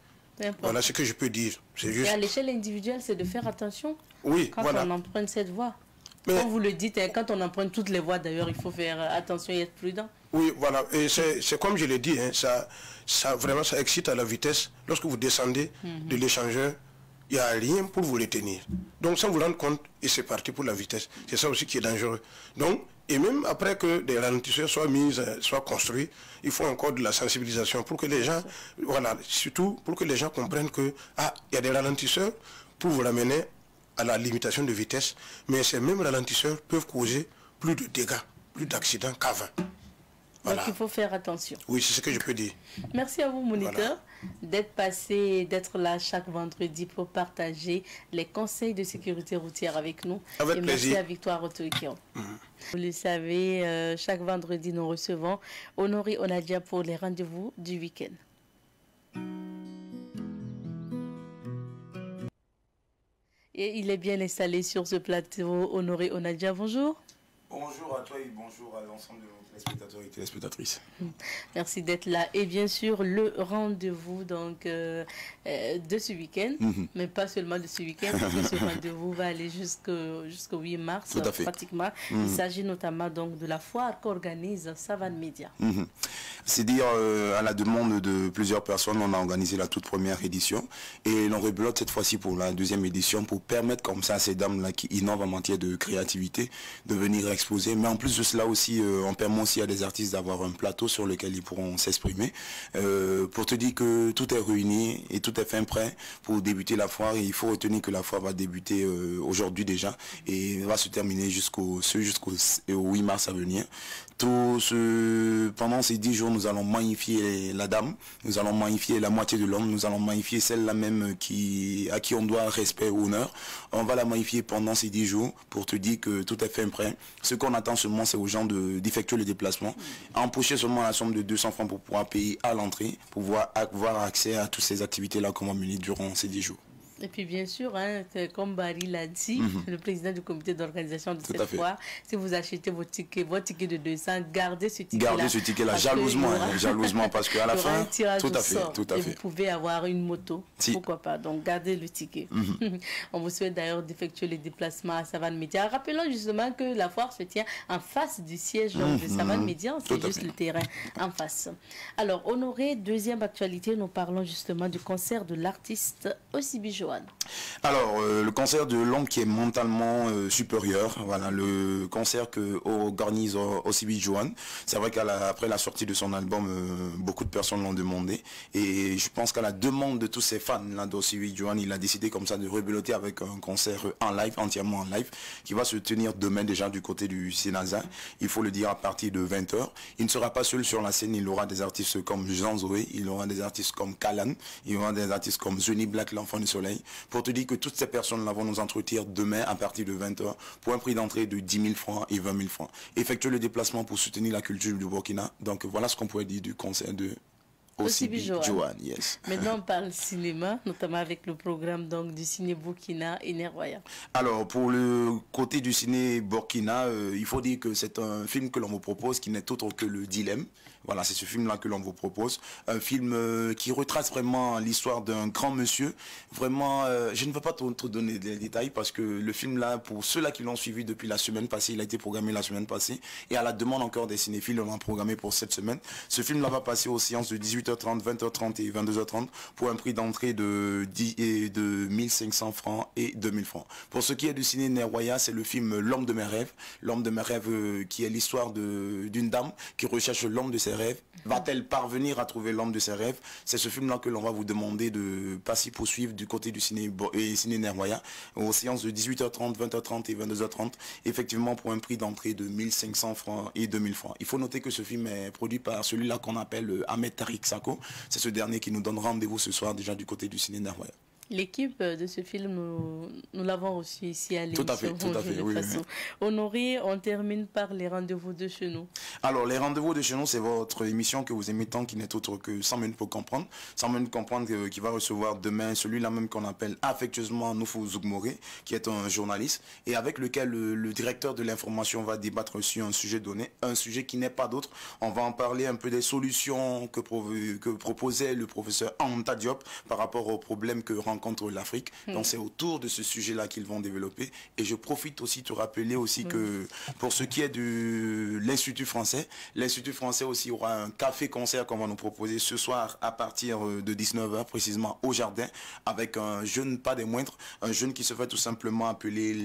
Voilà ce que je peux dire. Juste... Et à l'échelle individuelle, c'est de faire attention quand on emprunte cette voie. Mais, comme vous le dites, quand on emprunte toutes les voies, d'ailleurs, il faut faire attention et être prudent. Oui, voilà. Et c'est comme je l'ai dit, vraiment, ça excite à la vitesse. Lorsque vous descendez de l'échangeur, il n'y a rien pour vous retenir. Donc, sans vous rendre compte, et c'est parti pour la vitesse. C'est ça aussi qui est dangereux. Donc, et même après que des ralentisseurs soient construits, il faut encore de la sensibilisation pour que les gens, voilà, surtout pour que les gens comprennent que, il y a des ralentisseurs pour vous ramener à la limitation de vitesse, mais ces mêmes ralentisseurs peuvent causer plus de dégâts, plus d'accidents qu'avant. Voilà. Donc il faut faire attention. Oui, c'est ce que je peux dire. Merci à vous, moniteur, d'être passé, d'être là chaque vendredi pour partager les conseils de sécurité routière avec nous. Avec et plaisir. Merci à Victoire Otoikion. Vous le savez, chaque vendredi, nous recevons Honoré Onadia pour les rendez-vous du week-end. Et il est bien installé sur ce plateau. Honoré Onadia, bonjour. Bonjour à toi et bonjour à l'ensemble de nos téléspectateurs et téléspectatrices. Merci d'être là. Et bien sûr, le rendez-vous donc, de ce week-end, mais pas seulement de ce week-end, parce que ce rendez-vous va aller jusqu'au 8 mars, Tout à fait. pratiquement. Il s'agit notamment donc de la foire qu'organise Savane Média. C'est dire, à la demande de plusieurs personnes, on a organisé la toute première édition et l'on reblote cette fois-ci pour la deuxième édition pour permettre comme ça à ces dames-là qui innovent en matière de créativité de venir exposer. Mais en plus de cela aussi, on permet aussi à des artistes d'avoir un plateau sur lequel ils pourront s'exprimer. Pour te dire que tout est réuni et tout est fin prêt pour débuter la foire. Et il faut retenir que la foire va débuter aujourd'hui déjà et va se terminer jusqu'au 8 mars à venir. Pendant ces 10 jours, nous allons magnifier la dame, nous allons magnifier la moitié de l'homme, nous allons magnifier celle-là même à qui on doit respect et honneur. On va la magnifier pendant ces 10 jours pour te dire que tout est fait prêt. Ce qu'on attend seulement, c'est aux gens d'effectuer le déplacement, empocher seulement la somme de 200 francs pour pouvoir payer à l'entrée, pour pouvoir avoir accès à toutes ces activités-là qu'on va mener durant ces 10 jours. Et puis bien sûr, hein, comme Barry l'a dit, le président du comité d'organisation de cette foire, si vous achetez votre ticket de 200, gardez ce ticket-là. Gardez ce ticket-là, jalousement, parce qu'à la fin, tout à fait. Et vous pouvez avoir une moto, pourquoi pas, donc gardez le ticket. On vous souhaite d'ailleurs d'effectuer les déplacements à Savane Média. Rappelons justement que la foire se tient en face du siège de Savane Média, c'est juste le terrain en face. Alors, Honoré, deuxième actualité, nous parlons justement du concert de l'artiste Osibi Joanne. Alors, le concert de l'homme qui est mentalement supérieur, voilà, le concert que organise Osibi Joanne. C'est vrai qu'après la sortie de son album, beaucoup de personnes l'ont demandé. Et je pense qu'à la demande de tous ces fans d'Osibi Joanne, il a décidé comme ça de rebeloter avec un concert en live, entièrement en live, qui va se tenir demain déjà du côté du Sénazin. Il faut le dire à partir de 20h. Il ne sera pas seul sur la scène, il aura des artistes comme Jean Zoé, il aura des artistes comme Kalan, il aura des artistes comme Johnny Black, l'enfant du soleil. Pour te dire que toutes ces personnes-là vont nous entretenir demain à partir de 20h pour un prix d'entrée de 10 000 francs et 20 000 francs. Effectuer le déplacement pour soutenir la culture du Burkina. Donc voilà ce qu'on pourrait dire du concert de Osibi Joanne. Yes. Maintenant on parle cinéma, notamment avec le programme donc, du ciné Burkina et Nerwaya. Alors pour le côté du ciné Burkina, il faut dire que c'est un film que l'on vous propose qui n'est autre que le dilemme. Voilà, c'est ce film-là que l'on vous propose. Un film qui retrace vraiment l'histoire d'un grand monsieur. Vraiment, je ne veux pas trop donner des détails parce que le film-là, pour ceux-là qui l'ont suivi depuis la semaine passée, il a été programmé la semaine passée. Et à la demande encore des cinéphiles, on l'a programmé pour cette semaine. Ce film-là va passer aux séances de 18h30, 20h30 et 22h30 pour un prix d'entrée de 1500 francs et 2000 francs. Pour ce qui est du ciné Nerwaya, c'est le film L'homme de mes rêves. L'homme de mes rêves qui est l'histoire d'une dame qui recherche l'homme de ses rêves. Va-t-elle parvenir à trouver l'homme de ses rêves? C'est ce film-là que l'on va vous demander de passer poursuivre du côté du ciné Nerwaya aux séances de 18h30, 20h30 et 22h30, effectivement pour un prix d'entrée de 1500 francs et 2000 francs. Il faut noter que ce film est produit par celui-là qu'on appelle Ahmed Tariq Sako. C'est ce dernier qui nous donne rendez-vous ce soir déjà du côté du ciné Nerwaya. L'équipe de ce film, nous l'avons reçu ici à l'émission. Tout à fait, oui. Honoré, on termine par les rendez-vous de chez nous. Alors, les rendez-vous de chez nous, c'est votre émission que vous aimez tant, qui n'est autre que 100 minutes pour comprendre. 100 minutes pour comprendre qui va recevoir demain celui-là même qu'on appelle affectueusement Noufou Zougmoré, qui est un journaliste, et avec lequel le directeur de l'information va débattre sur un sujet donné, un sujet qui n'est pas d'autre. On va en parler un peu des solutions que proposait le professeur Anta Diop par rapport aux problèmes que rencontre l'Afrique. Donc c'est autour de ce sujet-là qu'ils vont développer. Et je profite aussi de te rappeler aussi que pour ce qui est de l'Institut français aussi aura un café-concert qu'on va nous proposer ce soir à partir de 19h précisément au jardin avec un jeune, pas des moindres, un jeune qui se fait tout simplement appeler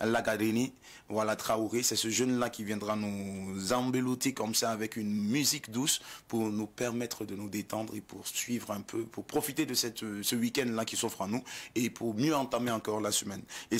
Lagadreni, voilà, Traoré, c'est ce jeune-là qui viendra nous embellouter comme ça avec une musique douce pour nous permettre de nous détendre et pour suivre un peu, pour profiter de ce week-end-là qui s'offre à nous et pour mieux entamer encore la semaine. Et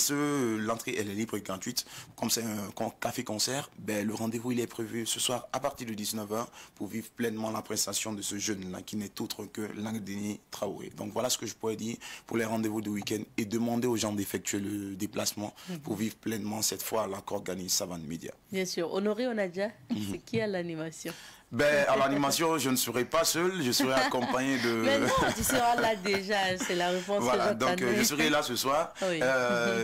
l'entrée, elle est libre et gratuite. Comme c'est un café-concert, ben, le rendez-vous, il est prévu ce soir à partir de 19h pour vivre pleinement la prestation de ce jeune-là qui n'est autre que Lagadreni Traoré. Donc voilà ce que je pourrais dire pour les rendez-vous de week-end et demander aux gens d'effectuer le déplacement pour vivre pleinement cette fois là qu'organise Savane Media. Bien sûr. Honoré Onadja, c'est qui à l'animation? Ben, à l'animation, je ne serai pas seul, je serai accompagné de... Mais non, tu seras là déjà, c'est la réponse voilà, que donc je serai là ce soir. Oui.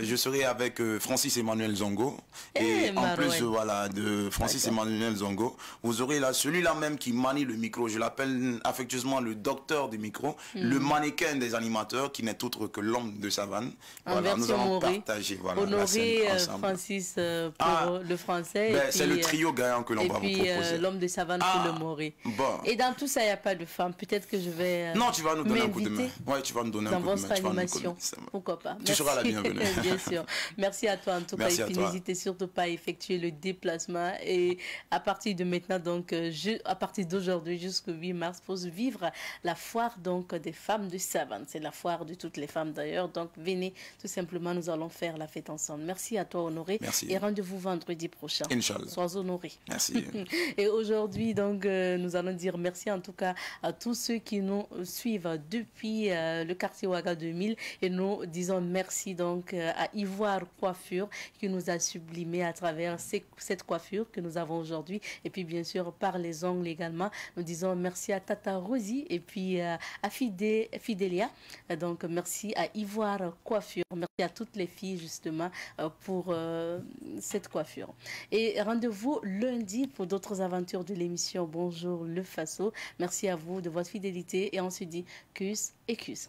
Je serai avec Francis Emmanuel Zongo. Et en plus, voilà, de Francis Emmanuel Zongo, vous aurez là celui-là même qui manie le micro. Je l'appelle affectueusement le docteur des micros, le mannequin des animateurs, qui n'est autre que l'homme de Savane. Voilà, nous allons partager la scène ensemble. Francis pour le français. Ben, c'est le trio gagnant que l'on va vous proposer. L'homme de Savane le Moré. Bon. Et dans tout ça, il n'y a pas de femme. Peut-être que je vais. Non, tu vas nous donner un coup de main. Oui, tu vas nous donner un coup de main. Dans votre animation. Pourquoi pas. Tu seras la bienvenue. Bien sûr. Merci à toi en tout cas. Et puis n'hésitez surtout pas à effectuer le déplacement. Et à partir de maintenant, donc, à partir d'aujourd'hui jusqu'au 8 mars, pour vivre la foire donc, des femmes de Savane. C'est la foire de toutes les femmes d'ailleurs. Donc venez, tout simplement, nous allons faire la fête ensemble. Merci à toi, Honoré. Merci. Et rendez-vous vendredi prochain. Inch'Allah. Sois honoré. Merci. Et aujourd'hui, donc, nous allons dire merci en tout cas à tous ceux qui nous suivent depuis le quartier Ouaga 2000 et nous disons merci donc à Ivoire Coiffure qui nous a sublimé à travers cette coiffure que nous avons aujourd'hui et puis bien sûr par les ongles également. Nous disons merci à Tata Rosie et puis à Fidélia. Donc merci à Ivoire Coiffure. Merci à toutes les filles justement pour cette coiffure. Et rendez-vous lundi pour d'autres aventures de l'émission Bonjour le Faso. Merci à vous de votre fidélité et on se dit cus et cus.